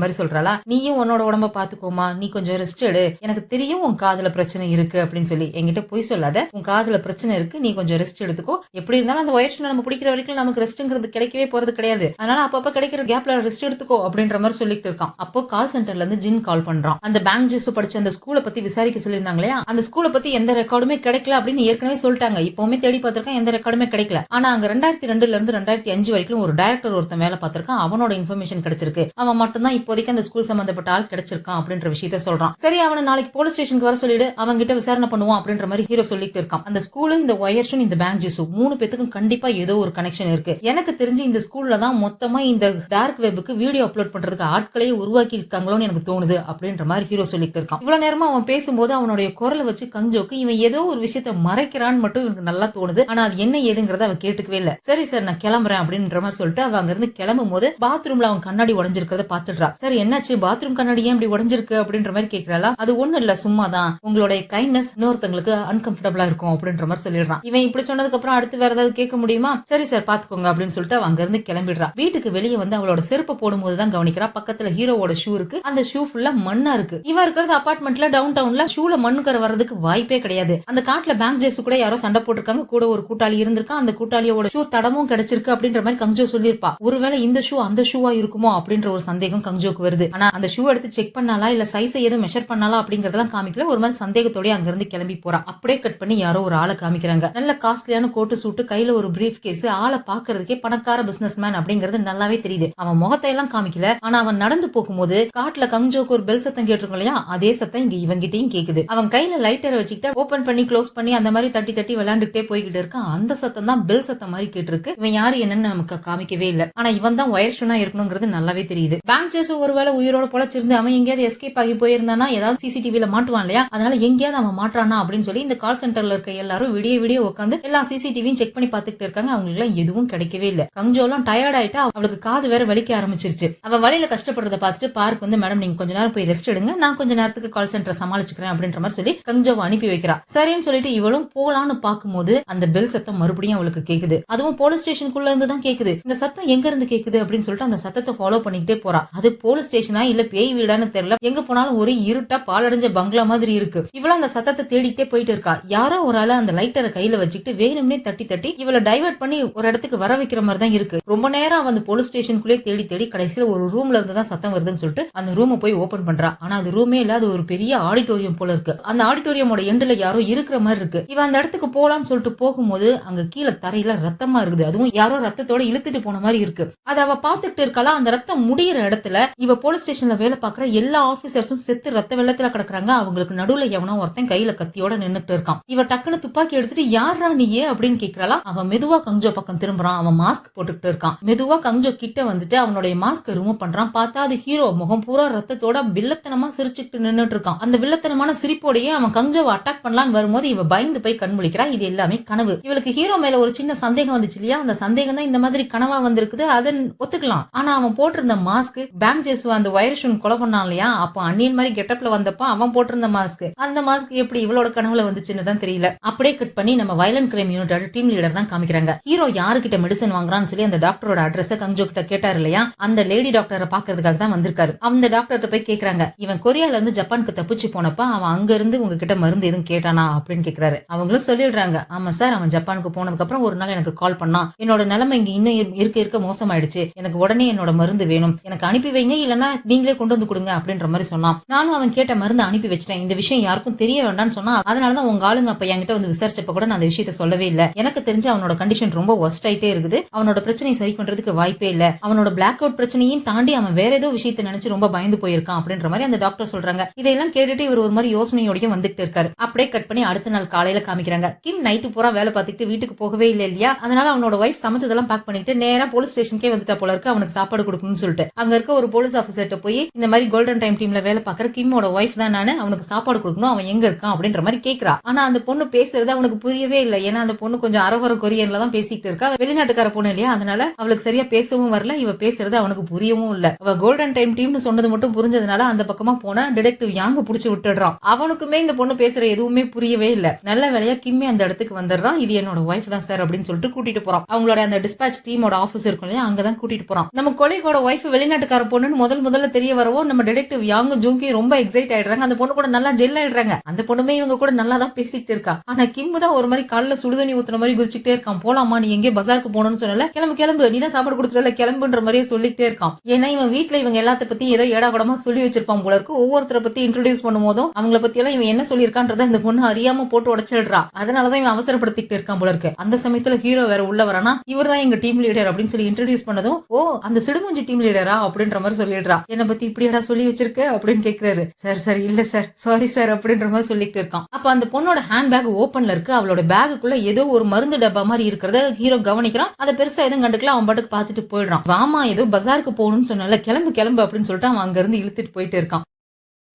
மாதிரி சொல்றாளா. நீயும் உன்னோட உடம்ப பாத்துக்கோமா, நீ கொஞ்சம் ரெஸ்ட் எடு, எனக்கு தெரியும் உன் காதுல பிரச்சனை இருக்கு அப்படின்னு சொல்லி, என்கிட்ட போய் சொல்லாத, உன் காதுல பிரச்சனை இருக்கு, நீ கொஞ்சம் ரெஸ்ட் எடுத்துக்கோ, எப்படி இருந்தாலும் அந்த வயசுல நம்ம பிடிக்கிற வரைக்கும் நமக்கு ரெஸ்ட்ங்கிறது கிடைக்கவே போறது கிடையாது, அதனால அப்பப்ப கிடைக்கிற கேப்ல ரெஸ்ட் எடுத்துக்கோ அப்படின்ற மாதிரி சொல்லிட்டு இருக்கான். அப்போ கால் சென்டர்ல இருந்து ஜின் கால் பண்றான். அந்த பேங்க் ஜூஸ் படிச்ச அந்த ஸ்கூலை பத்தி விசாரிக்க சொல்லியிருந்தாங்களே, அந்த ஸ்கூலை பத்தி எந்த ரெக்கார்டுமே கிடைக்கல அப்படின்னு ஏற்கனவே சொல்லிட்டாங்க. இப்பவுமே தேடி பார்த்திருக்கான், எந்த ரெக்கார்டுமே கிடைக்கல. ஆனா அங்க 2002 இருந்து 2005 வரைக்கும் ஒரு டைரக்டர் ஒருத்தன் வேலை பார்த்திருக்கான், அவனோட இன்ஃபர்மேஷன் கிடைச்சிருக்கு, அவன் மட்டும் தான் இப்போதைக்கு அந்த ஸ்கூல் சம்பந்தப்பட்ட ஆள் கிடைச்சிருக்கான் அப்படின்ற விஷயத்த சொல்றான். சரி, அவனை நாளைக்கு போலீஸ் ஸ்டேஷனுக்கு வர சொல்லிடு, அவங்க கிட்ட விசாரணை பண்ணுவான் அப்படின்ற மாதிரி ஹீரோ சொல்லிட்டு இருக்கான். அந்த ஸ்கூலும் இந்த ஒயர்ஸும் இந்த பேங்க் ஜூஸும் 3 பேத்துக்கும் கண்டிப்பா ஏதோ ஒரு கனெக்ஷன் இருக்கு. எனக்கு தெரிஞ்சு இந்த ஸ்கூல்ல தான் மொத்தமா இந்த டார்க் வெப்புக்கு வீடியோ அப்லோட் பண்றதுக்கு ஆட்களையே உருவாக்கி இருக்காங்களோன்னு எனக்கு தோணுது அப்படின்ற மாதிரி ஹீரோ சொல்லிட்டு இருக்கான். இவ்வளவு நேரமா அவன் பேசும்போது அவனுடைய குரலை வச்சு கஞ்சோக்கு இவன் ஏதோ ஒரு விஷயத்த மறைக்கிறான்னு மட்டும் இவனுக்கு நல்லா தோணுது. ஆனா அது என்ன ஏதுங்கிறத அவன் கேட்டுக்கவே இல்ல. சரி சார், நான் கிளம்புறேன் அப்படின்ற மாதிரி சொல்லிட்டு அவன் அங்க இருந்து கிளம்பும் போது பாத்ரூம்ல அவன் கண்ணாடி உடஞ்சிருக்கிறத பாத்துடுறா. சரி, என்னாச்சு, பாத்ரூம் கண்ணாடி ஏன் இப்படி உடஞ்சிருக்கு அப்படின்ற மாதிரி கேட்கிறாளா. அது ஒண்ணு இல்ல, சும்மாதான், உங்களுடைய கைண்ட்னஸ் இன்னொருத்தங்களுக்கு அன்கம்ஃபர்டபுளா இருக்கும் அப்படின்ற மாதிரி சொல்லிடுறான். இவன் இப்படி சொன்னதுக்கு அப்புறம் அடுத்து வேற ஏதாவது கேட்க முடியுமா. சரி சார், பாத்துக்கோங்க அப்படின்னு சொல்லிட்டு அவன் அங்க இருந்து கிளம்பிடுறா. வீட்டுக்கு வெளியே வந்து அவளோட செருப்பு போடும்போது தான் கவனிக்கிறா, பக்கத்துல ஹீரோவோட ஷூ இருக்கு, அந்த ஷூ ஃபுல்லா மண்ணா இருக்கு. இவன் இருக்கிறது அபார்ட்மெண்ட்ல டவுன் டவுன்ல, ஷூல மண்ணுக்கரை வர்றதுக்கு வாய்ப்பே கிடையாது. அந்த காட்டுல பேங்க் ஜேசு கூட யாரோ சண்டை போட்டிருக்காங்க, கூட ஒரு கூட்டாளி இருந்திருக்கா, அந்த கூட்டாளியோட ஷூ தடமும் கிடைச்சிருக்கு அப்படின்ற மாதிரி கங்ஜோ சொல்லிருப்பா. ஒருவேளை இந்த ஷூ அந்த ஷூவா இருக்குமோ அப்படின்ற ஒரு சந்தேகம் கங்ஜோக்கு வருது. ஆனா அந்த ஷூ எடுத்து செக் பண்ணாலா இல்ல சைஸை எதுவும் மெஷர் பண்ணாலா அப்படிங்கறதெல்லாம் காமிக்கல. ஒரு மாதிரி சந்தேகத்தோட அங்க இருந்து கிளம்பி போறா. அப்படியே கட் பண்ணி யாரோ ஒரு ஆளை காமிக்கிறாங்க. நல்ல காஸ்ட்லியான கோட்டு சூட்டு, கையில ஒரு பிரீஃப் கேஸ், ஆளை பாக்குறதுக்கே பணக்கார பிசினஸ் மேன் அப்படிங்கறது நல்லாவே தெரியுது. அவன் முகத்தை எல்லாம் காமிக்கல, ஆனா அவன் நடந்து போகும்போது காட்டுல கங்ஜோக்கு ஒரு பெல் சத்தம் கேட்டிருக்கோம் இல்லையா, அதே சத்தம் இங்க இவங்கிட்டையும் கேக்குது. அவன் கையில லைட்டரை வச்சுக்கிட்டு ஓபன் பண்ணி க்ளோஸ் பண்ணி அந்த மாதிரி தட்டி தட்டி விளையாண்டுட்டே போய்கிட்டு இருக்கான். அந்த சத்தம் தான் பெல் சத்தம் மாதிரி கேட்டிருக்கு. இவன் யாரு என்னன்னு நமக்கு காமிக்கவே இல்ல. ஆனா இவன் தான் ஒயர் ஷூனா இருக்கணுங்கிறது நல்லாவே தெரியுது. பேங்க் ஜேசு ஒருவேளை உயிரோட பொழைச்சிருந்து அவன் எங்கேயாவது எஸ்கேப் ஆகி போயிருந்தானா ஏதாவது சிசிடிவில மாட்டுவான் இல்லையா, அதனால எங்கேயாவது அவன் மாட்டானா அப்படின்னு சொல்லி இந்த கால் சென்டர்ல இருக்க எல்லாரும் விடிய விடிய உட்காந்து எல்லா சிசிடிவியும் செக் பண்ணி பாத்துக்கிட்டு இருக்காங்க. அவங்களுக்கு எல்லாம் எதுவும் கிடைக்கவே இல்ல. கஞ்சோலாம் டயர்ட் ஆயிட்டா, அவளுக்கு காது வேற வலிக்க ஆரம்பிச்சிருச்சு. அவ வழியில கஷ்டப்படுறத பார்த்துட்டு பார்க் வந்து, மேடம் நீங்க கொஞ்ச நேரம் போய் ரெஸ்ட் எடுங்க, நான் கொஞ்ச நேரத்துக்கு கால் சென்டரை சமாளிச்சுக்கிறேன் அப்படின்ற மாதிரி சொல்லி கஞ்சோவை அனுப்பி வைக்கிறா. சரின்னு சொல்லிட்டு இவளும் போலான்னு பாக்கும்போது அந்த பெல் சத்தம் மறுபடியும் அவளுக்கு கேக்குது. அதுவும் போலீஸ் ஸ்டேஷனுக்குள்ள இருந்து தான் கேக்குது. இந்த சத்தம் எங்க இருந்து கேக்குது அப்படின்னு சொல்லிட்டு அந்த சத்தத்தை ஃபாலோ பண்ணிக்கிட்டே போறா. அது போலீஸ் ஸ்டேஷனா இல்ல பேய் வீடான்னு தெரியல. எங்க போனாலும் ஒரு இருட்டா பாலடைஞ்ச பங்களா மாதிரி இருக்கு. இவளும் அந்த சத்தத்தை தேடிக்கிட்டே போயிட்டு இருக்கா. யாரோ ஒரு ஆளு அந்த லைட்டரை கையில வச்சுக்கிட்டு வேணும்னே தட்டி தட்டி இவளை டைவர்ட் பண்ணி ஒரு இடத்துக்கு வர வைக்கிற மாதிரி தான் இருக்கு. ரொம்ப நேரம் அந்த போலீஸ் ஸ்டேஷனுக்குள்ளே தேடி தேடி கடைசியில ஒரு ரூம்ல இருந்து தான் சத்தம் வருதுன்னு சொல்லிட்டு அந்த ரூமை போய் ஓபன் பண்றா. ஆனா அது ரூமே இல்ல, அது ஒரு பெரிய ஆடிட்டோரியம் போல இருக்கு. அந்த ஆடிட்டோரியமோட எண்டுல யாரோ இருக்கிற மாதிரி இருக்கு. இவ அந்த இடத்துக்கு போலான்னு சொல்லிட்டு போகும்போது அங்க கீழே தரையில ரத்தமா இருக்குது. அதுவும் யாரோ ரத்தத்தோட இழுத்துட்டு போன மாதிரி இருக்கு. அதை அவ பாத்துட்டு இருக்கலாம். அந்த ரத்தம் முடிகிற இடத்துல இவ போலீஸ் ஸ்டேஷன்ல வேலை பாக்குற எல்லா ஆபீசர்ஸும் செத்து ரத்த வெள்ளத்துல கிடக்குறாங்க. அவங்களுக்கு நடுவுல எவனோ ஒருத்தன் கையில கத்தியோட நின்னுட்டு இருக்கான். இவ டக்குன்னு துப்பாக்கி எடுத்துட்டு யாரா நீயே அப்படின்னு கேக்குறாளா. அவன் மெதுவா கஞ்சோ பக்கம் திரும்புறான். அவன் மாஸ்க் போட்டுக்கிட்டு இருக்கான். மெதுவா கஞ்சோ கிட்ட வந்துட்டு அவனுடைய மாஸ்க் ரிமூவ் பண்றான். பார்த்தா அது ஹீரோ. முகம் பூரா ரத்தத்தோட வில்லத்தனமா சிரிச்சுட்டு நின்னுட்டு இருக்கான். அந்த வில்லத்தனமான சிரிப்போடையே அவன் கஞ்சோவை அட்டாக் பண்ணலான்னு வரும்போது இவ பயந்து போய் கண் முழிக்கிறா. இது எல்லாமே கனவு. இவளுக்கு ஹீரோ மேல ஒரு சின்ன சந்தேகம் வந்துச்சு இல்லையா, அந்த சந்தேகம் தான் இந்த மாதிரி கனவா வந்திருக்குது. அதை ஒத்துக்கலாம். ஆனா அவன் போட்டிருந்த மாஸ்க், பேங்க் ஜேசு அந்த ஒயர் ஷூன் கொலை பண்ணான் இல்லையா, அப்போ அன்னியன் மாதிரி கெட்டப்ல வந்தப்ப அவன் போட்டிருந்த மாஸ்க், அந்த மாஸ்க் எப்படி இவளோட கனவுல வந்துச்சுன்னு தான் தெரியல. அப்படியே கட் பண்ணி நம்ம வயலன்ட் கிரைம் யூனிட்டோட டீம் லீடர் தான் காமிக்கிறாங்க. ஹீரோ யாருக்கிட்ட மெடிசன் வாங்குறான்னு சொல்லி அந்த டாக்டரோட அட்ரஸ் கஞ்சோ கிட்ட கேட்டாரு இல்லையா, அந்த லேடி டாக்டரை பாக்குறதுக்காக தான் வந்திருக்காரு. அந்த டாக்டர்கிட்ட போய் கேக்குறாங்க, இவன் கொரியால இருந்து ஜப்பானுக்கு தப்பிச்சு போனப்ப அவன் அங்க இருந்து உங்ககிட்ட மருந்து எதுவும் கேட்டானா அப்படின்னு கேக்குறாரு. அவங்களும் சொல்லிடுறாங்க, ஆமா சார், அவன் ஜப்பானுக்கு போனதுக்கு அப்புறம் ஒரு நாள் எனக்கு கால் பண்ணான். என்னோட நிலைமை இங்க இன்னும் இருக்க இருக்க மோசமாயிடுச்சு, எனக்கு உடனே என்னோட மருந்து வேணும், எனக்கு அனுப்பி வைங்க, இல்லன்னா நீங்களே கொண்டு வந்து கொடுங்க அப்படின்ற மாதிரி சொன்னான். நானும் அவன் கேட்ட மருந்து அனுப்பி வச்சிட்டேன். இந்த விஷயம் யாருக்கும் தெரிய வேண்டாம்னு சொன்னா, அதனாலதான் உங்க ஆளுங்க அப்ப என்கிட்ட வந்து விசாரிச்சப்ப கூட நான் அந்த விஷயத்த சொல்லவே இல்ல. எனக்கு தெரிஞ்சு அவனோட கண்டிஷன் ரொம்ப ஒஸ்ட் ஆயிட்டே இருக்குது. அவனோட பிரச்சனையை சரி பண்றதுக்கு வாய்ப்பே இல்ல. அவனோட பிளாக் அவுட் பிரச்சனையும் தாண்டி அவன் வேற ஏதோ விஷயத்தை நினைச்சு ரொம்ப பயந்து போயிருக்கான் அப்படின்ற மாதிரி அந்த டாக்டர் சொல்றாங்க. இதெல்லாம் கேட்டுட்டு இவர் ஒரு மாதிரி யோசனையோடய வந்துட்டு இருக்காரு. அப்படியே கட் பண்ணி அடுத்த நாள் காலையில காமிக்கிறாங்க. கிம் நைட்டு பூரா வேலை பார்த்துட்டு வீட்டுக்கு போகவே இல்லை இல்லையா, அதனால அவனோட ஒய்ஃப் சமைச்சதெல்லாம் பேக் பண்ணிட்டு நேரா போலீஸ் ஸ்டேஷனுக்கே வந்துட்டா போல இருக்கு. அவனுக்கு சாப்பாடு கொடுக்கணும்னு சொல்லிட்டு அங்க இருக்க ஒரு போலீஸ் ஆஃபீஸர்ட்ட போய், இந்த மாதிரி கோல்டன் டைம் டீம்ல வேலை பார்க்கற கிம்மோட ஒய்ஃப் தான் நானு, அவனுக்கு சாப்பாடு கொடுக்கணும், அவன் எங்க இருக்கான் அப்படின்ற மாதிரி கேக்குறா. ஆனா அந்த பொண்ணு பேசுறது அவனுக்கு புரியவே இல்லை. ஏன்னா அந்த பொண்ணு கொஞ்சம் அரகுற கொரியன்ல தான் பேசிட்டு இருக்கா. வெளிநாட்டுக்கார பொண்ணு இல்லையா, அதனால அவளுக்கு சரியா பேசவும் வரல. இவ பேசுறது அவனுக்கு புரியவும் இல்ல. அவ கோல்டன் டைம் டீம்னு சொன்னது மட்டும் புரிஞ்சதுனால அந்த பக்கமா போனா டிடெக்டிவ் யாங்க புடிச்சு விட்டுடுறான். அவனுக்குமே இந்த பொண்ணு பேசுற எதுவுமே புரியவே இல்ல. நல்ல வேலையா கிம் கிம்மே அந்த இடத்துக்கு வந்துடுறான். இது என்னோட ஒய்ஃப் தான் சார் அப்படின்னு சொல்லிட்டு கூட்டிட்டு போறான். அவங்களோட அந்த டிஸ்பாச் டீமோட ஆஃபீஸ் இருக்கும் இல்லையா, அங்கதான் கூட்டிட்டு போறான். நம்ம கொலைகோட ஒய்ஃப் வெளிநாட்டுக்கார பொண்ணுன்னு முதல்ல தெரிய வரவோ நம்ம டிடெக்டிவ் யாங்கும் ஜூங்கி ரொம்ப எக்ஸைட் ஆயிடுறாங்க. அந்த பொண்ணு கூட நல்லா ஜெல் ஆயிடுறாங்க. அந்த பொண்ணுமே இவங்க கூட நல்லா தான் பேசிட்டு இருக்கா. ஆனா கிம் தான் ஒரு மாதிரி காலில் சுடுதண்ணி ஊத்துன மாதிரி குதிச்சுட்டே இருக்கான். போலாமா, நீ எங்கே பஜாருக்கு போகணும்னு சொன்னல, கிளம்பு நீ தான் சாப்பாடு கொடுத்துடல கிளம்புன்ற மாதிரியே சொல்லிட்டே இருக்கான். ஏன்னா இவன் வீட்டுல இவங்க எல்லாத்த பத்தி ஏதோ ஏடா கூடமா சொல்லி வச்சிருப்பான் போல இருக்கு. ஒவ்வொருத்தரை பத்தி இன்ட்ரோடியூஸ் பண்ணும் போதும் அவங்கள பத்தி எல்லாம் இவன் என்ன சொல்லியிருக்கான்றத இந்த பொண்ணு அறியாம போட்டு உடச்சிடுறா. அதனாலதான் இவன் அவசரப்படுத்திட்டு இருக்கான் போல இருக்கு. அந்த சமயத்துல ஹீரோ வேற உள்ள வரானா, இவர் தான் எங்க டீம் லீடர் அப்படின்னு சொல்லி இன்ட்ரோடியூஸ் பண்ணதும், ஓ அந்த சிடுமூஞ்சி டீம் லீடரா அப்படின்ற மாதிரி சொல்லிடுறா. என்ன பத்தி இப்படியடா சொல்லி வச்சிருக்க அப்படின்னு கேக்குறாரு. சார் இல்ல சார், சாரி சார் அப்படின்ற மாதிரி சொல்லிட்டு இருக்கான். அப்ப அந்த பொண்ணோட ஹேண்ட் பேக் ஓபன்ல இருக்கு. அவளோட பேக்குக்குள்ள ஏதோ ஒரு மருந்து டப்பா மாதிரி இருக்கிறத ஹீரோ கவனிக்கிறான். அதை பெருசா எதுவும் கண்டுக்கல. அவன் பாட்டுக்கு பாத்துட்டு போயிடுறான். வாமா ஏதோ பஜாருக்கு போகணும்னு சொன்னால, கிளம்பு அப்படின்னு சொல்லிட்டு அவன் அங்க இருந்து இழுத்துட்டு போயிட்டு இருக்கான்.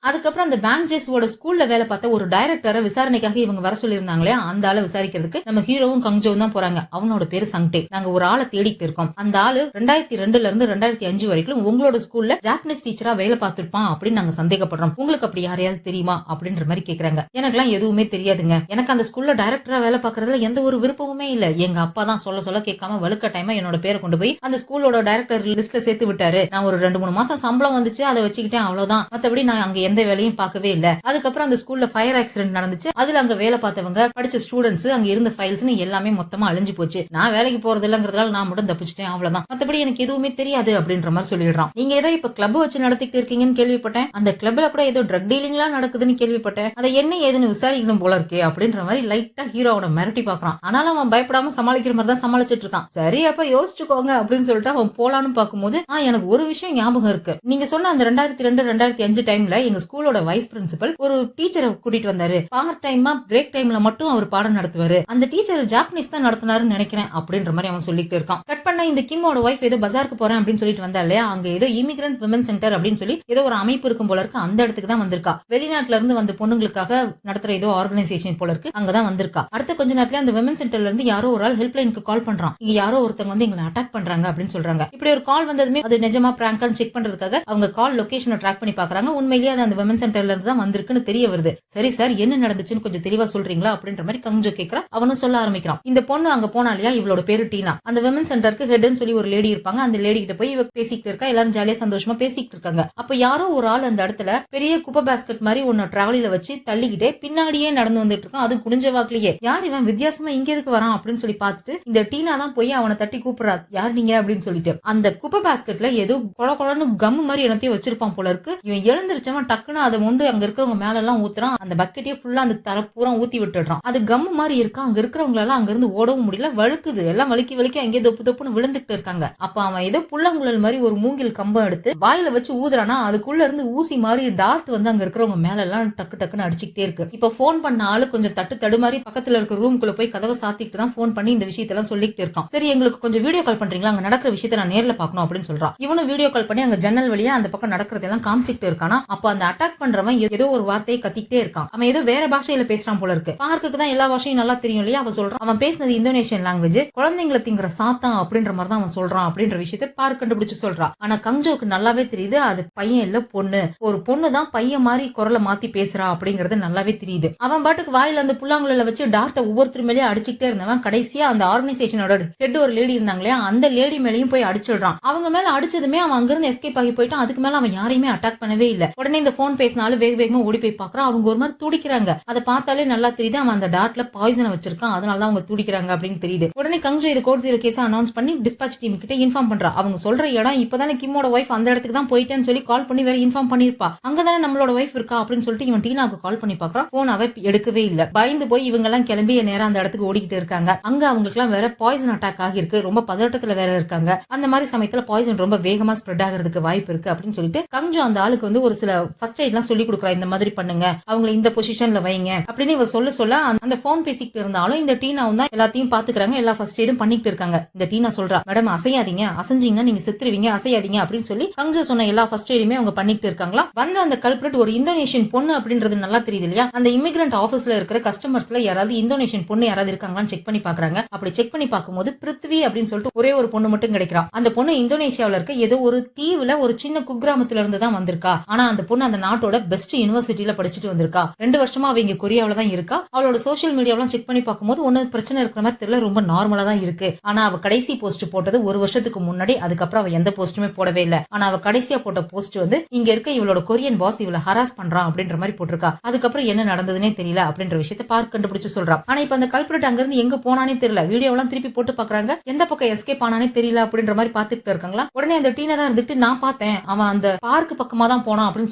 அதுக்கப்புறம் அந்த பேங்க் ஜேஸோட ஸ்கூல்ல வேலை பார்த்த ஒரு டைரக்டரை விசாரணைக்காக இவங்க வர சொல்லியிருந்தாங்களே, அந்த ஆளை விசாரிக்கிறதுக்கு நம்ம ஹீரோவும் கங்ஜோவும் தான் போறாங்க. அவனோட பேரு சங்டே. நாங்க ஒரு ஆளை தேடிட்டு இருக்கோம். அந்த ஆளு 2002ல இருந்து 2005 வரைக்கும் உங்களோட ஸ்கூல்ல ஜாப்பனீஸ் டீச்சரா வேலை பார்த்திருப்பான் அப்படின்னு நாங்க சந்தேகப்படுறோம். உங்களுக்கு அப்படி யாரையாவது தெரியுமா அப்படின்ற மாதிரி கேக்குறாங்க. எனக்கெல்லாம் எதுவுமே தெரியாதுங்க. எனக்கு அந்த ஸ்கூல்ல டைரக்டரா வேலை பார்க்கறதுல எந்த ஒரு விருப்பமுமே இல்ல. எங்க அப்பா தான் சொல்ல கேட்காம வலுக்க டைமா என்னோட பேரை கொண்டு போய் அந்த ஸ்கூலோட டைரக்டர் லிஸ்ட்ல சேர்த்து விட்டாரு. நான் ஒரு 2-3 மாசம் சம்பளம் வந்துச்சு, அதை வச்சுக்கிட்டேன், அவ்வளவுதான். மத்தபடி நான் அங்க எந்த வேலையும் பார்க்கவே இல்ல. அதுக்கப்புறம் அந்த ஸ்கூல்ல ஃபயர் ஆக்சிடென்ட் நடந்துச்சு. அதுல அங்க வேலை பார்த்தவங்க, படிச்ச ஸ்டூடெண்ட்ஸ், அங்க இருந்த ஃபைல்ஸ்னு எல்லாமே மொத்தமா அழிஞ்சு போச்சு. நான் வேலைக்கு போறது இல்லங்கிறதால நான் மட்டும் தப்பிச்சிட்டேன், அவ்வளவுதான். மத்தபடி எனக்கு எதுவுமே தெரியாது அப்படின்ற மாதிரி சொல்லிடுறான். நீங்க ஏதோ இப்ப கிளப் வச்சு நடத்திட்டு இருக்கீங்கன்னு கேள்விப்பட்டேன். அந்த கிளப்ல கூட ஏதோ ட்ரக் டீலிங்லாம் நடக்குதுன்னு கேள்விப்பட்டேன். அதை என்ன ஏதுன்னு விசாரிக்கணும் போல இருக்கே அப்படின்ற மாதிரி லைட்டா ஹீரோ அவனை மிரட்டி பாக்குறான். ஆனாலும் அவன் பயப்படாம சமாளிக்கிற மாதிரி தான் சமாளிச்சுட்டு இருக்கான். சரி அப்ப யோசிச்சுக்கோங்க அப்படின்னு சொல்லிட்டு அவன் போலான்னு பாக்கும்போது, எனக்கு ஒரு விஷயம் ஞாபகம் இருக்கு. நீங்க சொன்ன அந்த 2002-2005 டைம்ல எங்க ஸ்கூலோட வைஸ் பிரின்சிபல் ஒரு டீச்சரை கூட்டிட்டு வந்தாரு. பார்ட் டைமா பிரேக் டைம்ல மட்டும் அவர் பாடம் நடத்துவாரு. அந்த டீச்சர் ஜாப்பனீஸ் தான் நடத்தினாருன்னு நினைக்கிறேன் அப்படின்ற மாதிரி அவன் சொல்லிட்டு இருக்கான். கட் பண்ண இந்த கிம்மோட ஒய்ஃப் ஏதோ பஜாருக்கு போறேன் அப்படின்னு சொல்லிட்டு வந்தா இல்லையா, அங்க ஏதோ இமிகிரண்ட் விமன் சென்டர் அப்படின்னு சொல்லி ஏதோ ஒரு அமைப்பு இருக்கும் போல இருக்கு. அந்த இடத்துக்கு தான் வந்திருக்கா. வெளிநாட்டுல இருந்து வந்த பொண்ணுங்களுக்காக நடத்துற ஏதோ ஆர்கனைசேஷன் போல இருக்கு. அங்கதான் வந்திருக்கா. அடுத்த கொஞ்ச நேரத்துல அந்த விமன் சென்டர்ல இருந்து யாரோ ஒரு ஆள் ஹெல்ப்லைனுக்கு கால் பண்றான். இங்க யாரோ ஒருத்தங்க வந்து எங்களை அட்டாக் பண்றாங்க அப்படின்னு சொல்றாங்க. இப்படி ஒரு கால் வந்ததுமே அது நிஜமா பிராங்கான்னு செக் பண்றதுக்காக அவங்க கால் லொகேஷனை ட்ராக் பண்ணி பாக்குறாங்க. உண்மையிலேயே அது அந்த விமன் சென்டர்ல இருந்து தான் வந்திருக்குன்னு தெரிய வருது. சரி சார், என்ன நடந்துச்சுன்னு கொஞ்சம் தெளிவா சொல்றீங்களா அப்படின்ற மாதிரி கங்ஜோ கேக்குறான். அவனும் சொல்ல ஆரம்பிக்கிறான். இந்த பொண்ணு அங்க போனா இல்லையா, இவளோட பேரு டீனா. அந்த விமன் சென்டருக்கு ஹெட்னு சொல்லி ஒரு லேடி இருப்பாங்க. அந்த லேடி கிட்ட போய் இவ பேசிக்கிட்டு இருக்கா. எல்லாரும் ஜாலியா சந்தோஷமா பேசிக்கிட்டு இருக்காங்க. அப்ப யாரோ ஒரு ஆள் அந்த இடத்துல பெரிய குப்பை பாஸ்கெட் மாதிரி ஒன்னு டிராவலில வச்சு தள்ளிக்கிட்டே பின்னாடியே நடந்து வந்துட்டு இருக்கான். அது குனிஞ்ச வாக்குலயே. யார் இவன், வித்தியாசமா இங்க எதுக்கு வரான் அப்படின்னு சொல்லி பார்த்துட்டு இந்த டீனா தான் போய் அவனை தட்டி கூப்பிடுறா. யார் நீங்க அப்படின்னு சொல்லிட்டு. அந்த குப்பை பாஸ்கெட்ல ஏதோ கொலன்னு கம் மாதிரி என்னத்தையும் வச்சிருப்பான் போல இருக்கு. இவன் எழுந்திருச்சவன் டக்குன்னு அதை மொண்டு அங்க இருக்கிறவங்க மேல எல்லாம் ஊத்துறான். அந்த பக்கெட்டே ஃபுல்லா அந்த தர பூரா ஊத்தி விட்டுடுறான். அது கம் மாதிரி இருக்கா. அங்க இருக்கிறவங்க எல்லாம் அங்க இருந்து ஓடவும் முடியல, வழுக்குது. எல்லாம் வலிக்கி அங்கே தொப்புன்னு விழுந்துட்டு இருக்காங்க. அப்ப அவன் ஏதோ புள்ளங்குழல் மாதிரி ஒரு மூங்கில் கம்பம் எடுத்து வாயில வச்சு ஊதுறானா, அதுக்குள்ள இருந்து ஊசி மாதிரி டார்ட் வந்து அங்க இருக்கிறவங்க மேல எல்லாம் டக்குன்னு அடிச்சுக்கிட்டே இருக்கு. இப்ப போன் பண்ண ஆளு கொஞ்சம் தடுமாறி பக்கத்துல இருக்க ரூம்குள்ள போய் கதவை சாத்திட்டு தான் போன் பண்ணி இந்த விஷயத்தெல்லாம் சொல்லிட்டு இருக்கான். சரி எங்களுக்கு கொஞ்சம் வீடியோ கால் பண்றீங்களா, அங்க நடக்கிற விஷயத்தை நான் நேர்ல பாக்கணும் அப்படின்னு சொல்றான். இவனும் வீடியோ கால் பண்ணி அங்க ஜன்னல் வழியா அந்த பக்கம் நடக்கிறதெல்லாம் காமிச்சிட்டு இருக்கானா. அப்ப அந்த அட்டாக் பண்றவன் ஏதோ ஒரு வார்த்தையை கத்திக்கிட்டே இருக்கான். அவன் ஏதோ வேற பாஷையில பேசுறான் போல இருக்கு. பார்க்குக்கு தான் எல்லா பாஷையும் நல்லா தெரியும் இல்லையா. அவன் சொல்றான் அவன் பேசினது இந்தோனேஷியன் லாங்குவேஜ். குழந்தைங்களை திங்கிற சாத்தான் அப்படின்ற மாதிரி தான் அவன் சொல்றான் அப்படின்ற விஷயத்தை பார்க் கண்டுபிடிச்சு சொல்றான். ஆனா கங்ஜோக்கு நல்லாவே தெரியுது அது பையன் இல்ல பொண்ணு. ஒரு பொண்ணு தான் பையன் மாதிரி குரலை மாத்தி பேசுறா அப்படிங்கறது நல்லாவே தெரியுது. அவன் பாட்டுக்கு வாயில அந்த புல்லாங்குழல வச்சு டாக்டர் ஒவ்வொருத்தர் மேலேயே அடிச்சுக்கிட்டே இருந்தவன் கடைசியா அந்த ஆர்கனைசேஷனோட ஹெட் ஒரு லேடி இருந்தாங்களே, அந்த லேடி மேலேயும் போய் அடிச்சிடுறான். அவங்க மேல அடிச்சதுமே அவன் அங்கிருந்து எஸ்கேப் ஆகி போயிட்டான். அதுக்கு மேல அவன் யாரையுமே அட்டாக் பண்ணவே இல்ல. உடனே இந்த போன் பேசினாலும் வேகமா ஓடி போய் பாக்குறான். அவங்க ஒரு மாதிரி துடிக்கிறாங்க. அதை பார்த்தாலே நல்லா தெரியுது அவன் அந்த டாட்ல பாய்சனை வச்சிருக்கான். அதனாலதான் அவங்க துடிக்கிறாங்க அப்படின்னு தெரியுது. உடனே கங்ஜோ இது கோட் 0 கேஸ் அனௌன்ஸ் பண்ணி டிஸ்பாச் டீம் கிட்ட இன்ஃபார்ம் பண்றா. அவங்க சொல்ற இடம் இப்பதானே கிம்மோட ஒய்ஃப் அந்த இடத்துக்கு தான் போயிட்டேன்னு சொல்லி கால் பண்ணி வேற இன்ஃபார்ம் பண்ணிருப்பா. அங்கதானே நம்மளோட ஒய்ஃப் இருக்கா அப்படின்னு சொல்லிட்டு இவன் டீனாவுக்கு கால் பண்ணி பாக்குறான். போன் அவ எடுக்கவே இல்ல. பயந்து போய் இவங்க எல்லாம் கிளம்பி நேரம் அந்த இடத்துக்கு ஓடிக்கிட்டு இருக்காங்க. அங்க அவங்களுக்கு எல்லாம் வேற பாய்சன் அட்டாக் ஆகிருக்கு. ரொம்ப பதட்டத்துல வேற இருக்காங்க. அந்த மாதிரி சமயத்துல பாய்சன் ரொம்ப வேகமா ஸ்ப்ரெட் ஆகிறதுக்கு வாய்ப்பு இருக்கு அப்படின்னு சொல்லிட்டு கங்ஜோ அந்த ஆளுக்கு வந்து ஒரு சில ஃபர்ஸ்ட் எய்ட் எல்லாம் சொல்லி கொடுக்குறா. இந்த மாதிரி பண்ணுங்க, அவங்களை இந்த பொசிஷன்ல வைங்க அப்படின்னு இவ சொல்ல அந்த போன் பேசிக்கிட்டு இருந்தாலும் இந்த டீனாவும் தான் எல்லாத்தையும் பாத்துக்கிறாங்க. எல்லா ஃபர்ஸ்ட் எய்டும் பண்ணிட்டு இருக்காங்க. இந்த டீனா சொல்றா, மேடம் அசையாதீங்க, அசைஞ்சீங்கன்னா நீங்க செத்துருவீங்க, அசையாதீங்க அப்படின்னு சொல்லி கங்ஜோ சொன்ன எல்லா ஃபர்ஸ்ட் எய்டுமே அவங்க பண்ணிட்டு இருக்காங்களா. வந்து அந்த கல்பிரட் ஒரு இந்தோனேஷியன் பொண்ணு அப்படின்றது நல்லா தெரியுது இல்லையா. அந்த இமிகிரண்ட் ஆபீஸ்ல இருக்கிற கஸ்டமர்ஸ்ல யாராவது இந்தோனேஷியன் பொண்ணு யாராவது இருக்காங்களான்னு செக் பண்ணி பாக்குறாங்க. அப்படி செக் பண்ணி பார்க்கும்போது பிருத்வி அப்படின்னு சொல்லிட்டு ஒரே ஒரு பொண்ணு மட்டும் கிடைக்கிறா. அந்த பொண்ணு இந்தோனேஷியாவில இருக்க ஏதோ ஒரு தீவுல ஒரு சின்ன குக்கிராமத்துல இருந்து தான் வந்திருக்கா. ஆனா அந்த பொண்ணு அந்த நாட்டோட பெஸ்ட் யூனிவர்சிட்டியில படிச்சுட்டு வந்திருக்கா. 2 வருஷமா அவ இங்க கொரியாவில தான் இருக்கா. அவளோட சோசியல் மீடியாவெல்லாம் செக் பண்ணி பார்க்கும்போது ஒன்னும் பிரச்சனை இருக்கிற மாதிரி தெரியல, ரொம்ப நார்மலா தான் இருக்கு. ஆனா அவ கடைசி போஸ்ட் போட்டது 1 வருஷத்துக்கு முன்னாடி. அதுக்கப்புறம் அவ எந்த போஸ்ட்டுமே போடவே இல்ல. ஆனா அவ கடைசியா போட்ட போஸ்ட் வந்து இங்க இருக்க இவளோட கொரியன் பாஸ் இவளை ஹராஸ் பண்றான் அப்படின்ற மாதிரி போட்டிருக்கா. அதுக்கப்புறம் என்ன நடந்ததுன்னே தெரியல அப்படின்ற விஷயத்தை பார்க் கண்டுபிடிச்சு சொல்றா. ஆனா இப்ப அந்த கல்பிரேட் அங்க இருந்து எங்க போனானே தெரியல. வீடியோவெல்லாம் திருப்பி போட்டு பாக்குறாங்க, எந்த பக்கம் எஸ்கேப் ஆனானே தெரியல அப்படின்ற மாதிரி பாத்துக்கிட்டு இருக்காங்களா. உடனே அந்த டீனா தான் இருந்துட்டு நான் பார்த்தேன், அவன் அந்த பார்க் பக்கமா தான் போனான் அப்படின்னு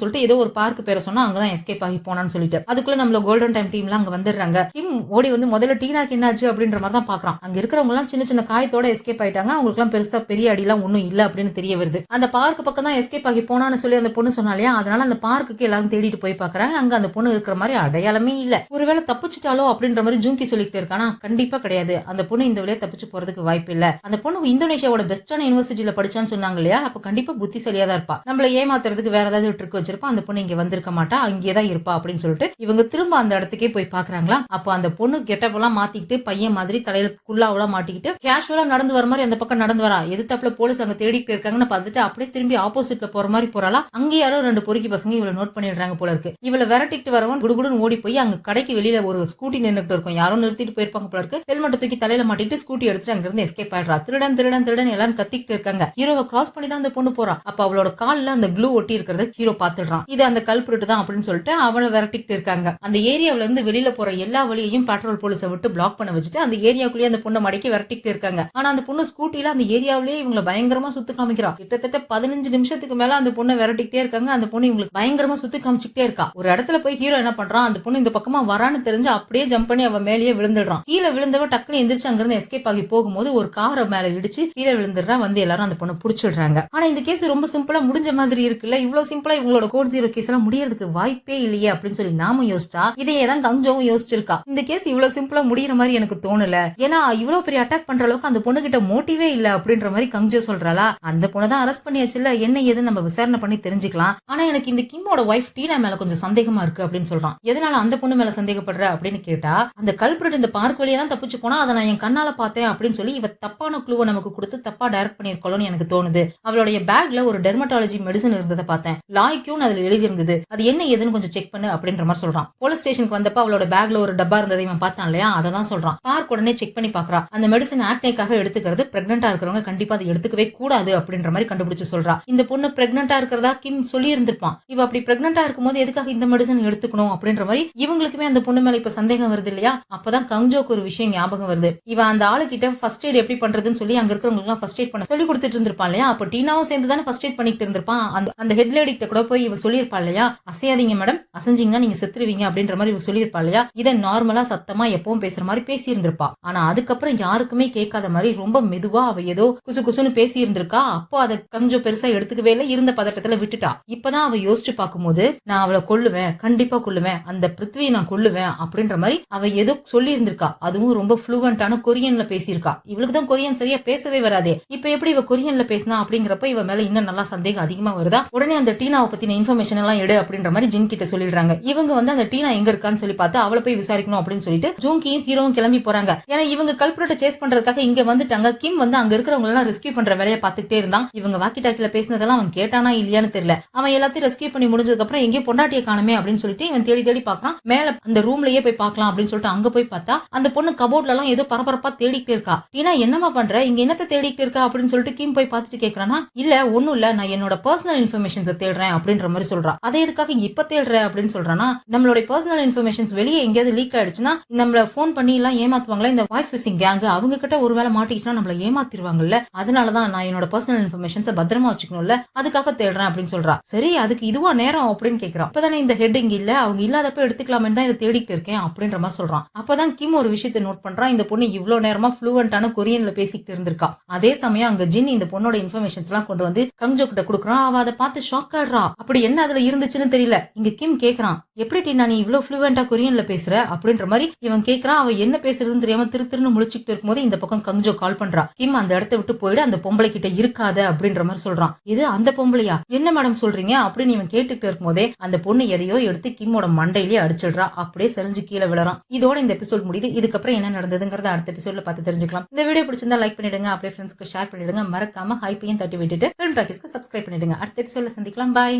சொல்லிட்டு ஏதோ ஒரு பார்க் பேரை சொன்னா அங்கதான் எஸ்கேப் ஆகி போனான்னு சொல்லிட்டு அதுக்குள்ள நம்மள கோல்டன் டைம் டீம்ல அங்க வந்துடுறாங்க. கிம் ஓடி வந்து முதல்ல டீனாக்கு என்னாச்சு அப்படின்ற மாதிரி தான் பாக்குறான். அங்க இருக்கிறவங்க எல்லாம் சின்ன சின்ன காயத்தோட எஸ்கேப் ஆயிட்டாங்க. அவங்களுக்கு எல்லாம் பெருசா பெரிய அடி எல்லாம் ஒண்ணும் இல்ல அப்படின்னு தெரிய வருது. அந்த பார்க் பக்கம் தான் எஸ்கேப் ஆகி போனான்னு சொல்லி அந்த பொண்ணு சொன்னாலையா, அதனால அந்த பார்க்குக்கு எல்லாரும் தேடிட்டு போய் பாக்குறாங்க. அங்க அந்த பொண்ணு இருக்கிற மாதிரி அடையாளமே இல்ல. ஒருவேளை தப்பிச்சுட்டாலோ அப்படின்ற மாதிரி ஜூங்கி சொல்லிட்டு இருக்கானா, கண்டிப்பா கிடையாது. அந்த பொண்ணு இந்த வழியா தப்பிச்சு போறதுக்கு வாய்ப்பு இல்ல. அந்த பொண்ணு இந்தோனேஷியாவோட பெஸ்டான யூனிவர்சிட்டியில படிச்சான்னு சொன்னாங்க இல்லையா, அப்ப கண்டிப்பா புத்திசாலியா தான் இருப்பா. நம்மள ஏமாத்துறதுக்கு வேற ஏதாவது ட்ரிக் வச்சிருப்பா. அந்த பொண்ணு இங்க வந்திருக்க மாட்டா, அங்கேயேதான் இருப்பா அப்படின்னு சொல்லிட்டு இவங்க திரும்ப அந்த இடத்துக்கே போய் பாக்குறாங்களா. அப்போ அந்த பொண்ணு கெட்டப் எல்லாம் மாத்திக்கிட்டு பையன் மாதிரி தலையில குல்லாவெல்லாம் மாட்டிக்கிட்டு கேஷுவலா நடந்து வர மாதிரி அந்த பக்கம் நடந்து வரா. எதிர்த்தாப்புல போலீஸ் அங்க தேடிட்டு இருக்காங்கன்னு பார்த்துட்டு அப்படியே திரும்பி ஆப்போசிட்ல போற மாதிரி போறாளா. அங்கே யாரோ 2 பொறுக்கி பசங்க இவளை நோட் பண்ணிடுறாங்க போல இருக்கு. இவளை விரட்டிட்டு வரவன் குடுகுடுன்னு ஓடி போய் அங்க கடைக்கு வெளியில ஒரு ஸ்கூட்டி நின்னுட்டு இருக்கும், யாரோ நிறுத்திட்டு போயிருப்பாங்க போல இருக்கு. ஹெல்மெட் தூக்கி தலையில மாட்டிட்டு ஸ்கூட்டி எடுத்துட்டு அங்க இருந்து எஸ்கேப் ஆயிடுறா. திருடன் திருடன் திருடன் எல்லாரும் கத்திக்கிட்டு இருக்காங்க. ஹீரோவை கிராஸ் பண்ணி தான் அந்த பொண்ணு போறா. அப்ப அவளோட கால்ல அந்த க்ளூ ஒட்டி இருக்கிறத ஹீரோ பாத்துடுறான். இது அந்த கல்பிரேட் தான் அப்படின்னு சொல்லிட்டு அவளை விரட்டிட்டு இருக்காங்க. அந்த ஏரியாவில இருந்து வெளியில போற எல்லா வழியையும் பெட்ரோல் போலீஸை விட்டு பிளாக் பண்ண வச்சுட்டு அந்த ஏரியாக்குள்ளேயே அந்த பொண்ணை மடக்கி விரட்டிட்டு இருக்காங்க. ஆனா அந்த பொண்ணு ஸ்கூட்டில அந்த ஏரியாவிலேயே இவங்களை பயங்கரமா சுத்து காமிக்கிறா. கிட்டத்தட்ட 15 நிமிஷத்துக்கு மேல அந்த பொண்ணை விரட்டிக்கிட்டே இருக்காங்க. அந்த பொண்ணு இவங்களுக்கு பயங்கரமா சுத்தி காமிச்சுட்டே இருக்கா. ஒரு இடத்துல போய் ஹீரோ என்ன பண்றான், அந்த பொண்ணு இந்த பக்கமா வரான்னு தெரிஞ்சு அப்படியே ஜம்ப் பண்ணி அவன் மேலேயே விழுந்துடுறான். கீழே விழுந்தவ டக்குன்னு எந்திரிச்சு அங்கிருந்து எஸ்கேப் ஆகி போகும்போது ஒரு காரை மேல இடிச்சு கீழே விழுந்துடுறா. வந்து எல்லாரும் அந்த பொண்ணு புடிச்சிடுறாங்க. ஆனா இந்த கேஸ் ரொம்ப சிம்பிளா முடிஞ்ச மாதிரி இருக்குல்ல. இவ்வளவு சிம்பிளா இவங்களோட கோட் 0 கேஸ் எல்லாம் முடியறதுக்கு வாய்ப்பே இல்லையே அப்படின்னு சொல்லி நாம யோசிச்சா இதையே தான் கங்ஜோவும் யோசிச்சிருக்கா. இந்த கேஸ் இவ்வளவு சிம்பிளா முடியற மாதிரி எனக்கு தோணல. ஏன்னா இவ்வளவு பெரிய அட்டாக் பண்ற அளவுக்கு அந்த பொண்ணு கிட்ட மோட்டிவே இல்ல அப்படின்ற மாதிரி கங்ஜோ சொல்றாளா. அந்த பொண்ணை தான் அரெஸ்ட் பண்ணியாச்சுல, என்ன ஏதுன்னு நம்ம விசாரணை பண்ணி தெரிஞ்சுக்கலாம். ஆனா எனக்கு இந்த கிம்மோட ஒய்ஃப் டீனா மேல கொஞ்சம் சந்தேகமா இருக்கு அப்படின்னு சொல்றான். எதனால அந்த பொண்ணு மேல சந்தேகப்படுற அப்படின்னு கேட்டா, அந்த கல்பிரேட் இந்த பார்க் வழியா தான் தப்பிச்சு போனா, அதை நான் என் கண்ணால பார்த்தேன் அப்படின்னு சொல்லி இவ தப்பான க்ளூவை நமக்கு கொடுத்து தப்பா டைரக்ட் பண்ணிருக்கோம்னு எனக்கு தோணுது. அவளுடைய பேக்ல ஒரு டெர்மட்டாலஜி மெடிசன் இருந்ததை பார்த்தேன், லாய்க்கும் அதுல எழுதி இருந்தது, அது என்ன ஏதுன்னு கொஞ்சம் செக் பண்ணு அப்படின்ற மாதிரி சொல்றான். போலீஸ் ஸ்டேஷனுக்கு வந்தப்ப அவளோட பேக்ல ஒரு டப்பா இருந்ததை இவன் பார்த்தான் இல்லையா, அதை தான் சொல்றான். பார்க் உடனே செக் பண்ணி பாக்குறா. அந்த மெடிசன் ஆக்னேக்காக எடுத்துக்கிறது, பிரெக்னெண்டா இருக்கிறவங்க கண்டிப்பா அதை எடுத்துக்கவே கூடாது அப்படின்ற மாதிரி கண்டுபிடிச்சு சொல்றா. இந்த பொண்ணு பிரெக்னெண்டா இருக்கிறதா கிம் சொல்லி இருந்திருப்பான். இவ அப்படி பிரெக்னெண்டா இருக்கும்போது எதுக்காக இந்த மெடிசன் எடுத்துக்கணும் அப்படின்ற மாதிரி இவங்களுக்குமே அந்த பொண்ணு மேல இப்ப சந்தேகம் வருது இல்லையா. அப்பதான் கங்ஜோக்கு ஒரு விஷயம் ஞாபகம் வருது. இவ அந்த ஆளு கிட்ட ஃபர்ஸ்ட் எய்ட் எப்படி பண்றதுன்னு சொல்லி அங்க இருக்கிறவங்களுக்கு எல்லாம் ஃபர்ஸ்ட் எய்ட் பண்ண சொல்லி கொடுத்துட்டு இருந்திருப்பான் இல்லையா. அப்ப டீனாவும் சேர்ந்து தானே ஃபர்ஸ்ட் எய்ட் பண்ணிட்டு இருந்திருப்பான். அந்த ஹெட் லேடி கிட்ட கூட போய் இவ சொல்லியிருப்பா இல்லையா, அசையாதீங்க மேடம், அசைஞ்சிங்கன்னா நீங்க செத்துருவீங்க அப்படின்ற மாதிரி இவ சொல்லியிருப்பா இல்லையா. இதை நார்மலா சத்தமா எப்பவும் பேசுற மாதிரி பேசி இருந்திருப்பா. ஆனா அதுக்கப்புறம் யாருக்குமே கேட்காத மாதிரி ரொம்ப மெதுவா அவ ஏதோ குசு குசுன்னு பேசி இருந்திருக்கா. அப்போ அதை கொஞ்சம் பெருசா எடுத்துக்கவே இல்லை, இருந்த பதட்டத்துல விட்டுட்டா. இப்பதான் அவ யோசிச்சு பார்க்கும்போது நான் அவளை கொல்லுவேன், கண்டிப்பா கொல்லுவேன், அந்த பிருத்வியை நான் கொல்லுவேன் அப்படின்ற மாதிரி அவ ஏதோ சொல்லி இருந்திருக்கா. அதுவும் ரொம்ப ஃப்ளூவெண்டான கொரியன்ல பேசியிருக்கா. இவளுக்கு தான் கொரியன் சரியா பேசவே வராதே. இப்ப எப்படி இவ கொரியன்ல பேசினா அப்படிங்கிறப்ப இவ மேல இன்னும் நல்லா சந்தேகம் அதிகமா வருதா. உடனே அந்த டீனாவை பத்தின இன்ஃபர்மேஷன் எல்லாம் எடு அப்படின்ற மாதிரி ஜின் கிட்ட சொல்லிடுறாங்க. இவங்க வந்து அந்த டீனா எங்க இருக்கான்னு சொல்லி பார்த்து அவளை போய் விசாரிக்கணும் அப்படின்னு சொல்லிட்டு ஜூங்கியும் ஹீரோவும் கிளம்பி போறாங்க. ஏன்னா இவங்க கல்பிரேட்டை சேஸ் பண்றதுக்காக இங்க வந்துட்டாங்க. கிம் வந்து அங்க இருக்கிறவங்க எல்லாம் ரெஸ்கியூ பண்ற வேலையை பார்த்துட்டே இருந்தான். இவங்க வாக்கி டாக்கில பேசினதெல்லாம் அவன் கேட்டானா இல்லையான்னு தெரியல. அவன் எல்லாத்தையும் ரெஸ்கியூ பண்ணி முடிஞ்சதுக்கு அப்புறம் எங்கே பொண்டாட்டியை காணுமே அப்படின்னு சொல்லிட்டு இவன் தேடி தேடி பாக்குறான். மேல அந்த ரூம்லயே போய் பார்க்கலாம் அப்படின்னு சொல்லிட்டு அங்க போய் பார்த்தா அந்த பொண்ணு கபோர்ட்ல எல்லாம் ஏதோ பரபரப்பா தேடிக்கிட்டு இருக்கா. டீனா என்னமா பண்ற, இங்க என்னத்தை தேடிக்கிட்டு இருக்கா அப்படின்னு சொல்லிட்டு கிம் போய் பார்த்துட்டு கேக்குறானா. இல்ல ஒண்ணும் இல்ல, நான் என்னோட பர்சனல் இன்ஃபர்மேஷன்ஸை தேடுறேன் அப்படின்ற மாதிரி சொல்றா. அதை எதுக்காக இப்ப தேடுற அப்படின்னு சொல்றானா, நம்மளோட பர்சனல் இன்ஃபர்மேஷன்ஸ் வெளியே எங்கேயாவது லீக் ஆயிடுச்சுன்னா நம்மள போன் பண்ணி எல்லாம் ஏமாத்துவாங்களா இந்த வாய்ஸ் ஃபிஷிங் கேங், அவங்க கிட்ட ஒருவேளை மாட்டிக்கிச்சுன்னா நம்மள ஏமாத்திருவாங்கல்ல, அதனாலதான் நான் என்னோட பர்சனல் இன்ஃபர்மேஷன்ஸை பத்திரமா வச்சுக்கணும்ல, அதுக்காக தேடுறேன் அப்படின்னு சொல்றா. சரி அதுக்கு இதுவா நேரம் அப்படின்னு கேக்குறான். இப்பதானே இந்த ஹெட் இங்க இல்ல, அவங்க இல்லாதப்ப எடுத்துக்கலாமே தான் இதை தேடிட்டு இருக்கேன் அப்படின்ற மாதிரி சொல்றான். அப்பதான் கிம் ஒரு விஷயத்தை நோட் பண்றான். இந்த பொண்ணு இவ்வளவு நேரமா ஃப்ளூவெண்டான கொரியன்ல பேசிக்கிட்டு இருந்திருக்கா. அதே சமயம் அங்க ஜின் இந்த பொண்ணோட இன்ஃபர்மேஷன்ஸ் எல்லாம் கொண்டு வந்து கங்ஜோ கிட்ட கொடுக்குறான். அவ அதை பார்த்து ஷாக் ஆடுறா. அப்படி என்ன அதுல இருந்துச்சுன்னு தெரியல. இங்க கிம் கேக்குறான், எப்படி டீனா நீ இவ்வளவு ஃப்ளூவெண்டா கொரியன்ல பேசுற அப்படின்ற மாதிரி இவன் கேக்குறான். அவ என்ன பேசுறதுன்னு தெரியாம திருன்னு முழிச்சுட்டு இருக்கும்போது இந்த பக்கம் கங்ஜோ கால் பண்றா. கிம் அந்த இடத்த விட்டு போயிடு, அந்த பொம்பளை கிட்ட இருக்காத அப்படின்ற மாதிரி சொல்றான். இது அந்த பொம்பளையா, என்ன மேடம் சொல்றீங்க அப்படின்னு இவன் கேட்டுக்கிட்டு இருக்கும்போதே அந்த பொண்ணு எதையோ எடுத்து கிம்மோட மண்டையிலேயே அடிச்சிடுறா. அப்படியே சரிஞ்சு கீழே விழறான். இதோட இந்த எபிசோட் முடியுது. இதுக்கப்புறம் என்ன நடந்ததுங்கிறத அடுத்த எபிசோட்ல பார்த்து தெரிஞ்சுக்கலாம். இந்த வீடியோ பிடிச்சிருந்தா லைக் பண்ணிடுங்க, அப்படியே ஃப்ரெண்ட்ஸ்க்கு ஷேர் பண்ணிடுங்க. மறக்காம ஹைப்பையும் தட்டி விட்டுட்டு ஃபிலிம் டாக்கீஸ்க்கு சப்ஸ்கிரைப் பண்ணிடுங்க. அடுத்த எபிசோட்ல சந்திக்கலாம். பாய்.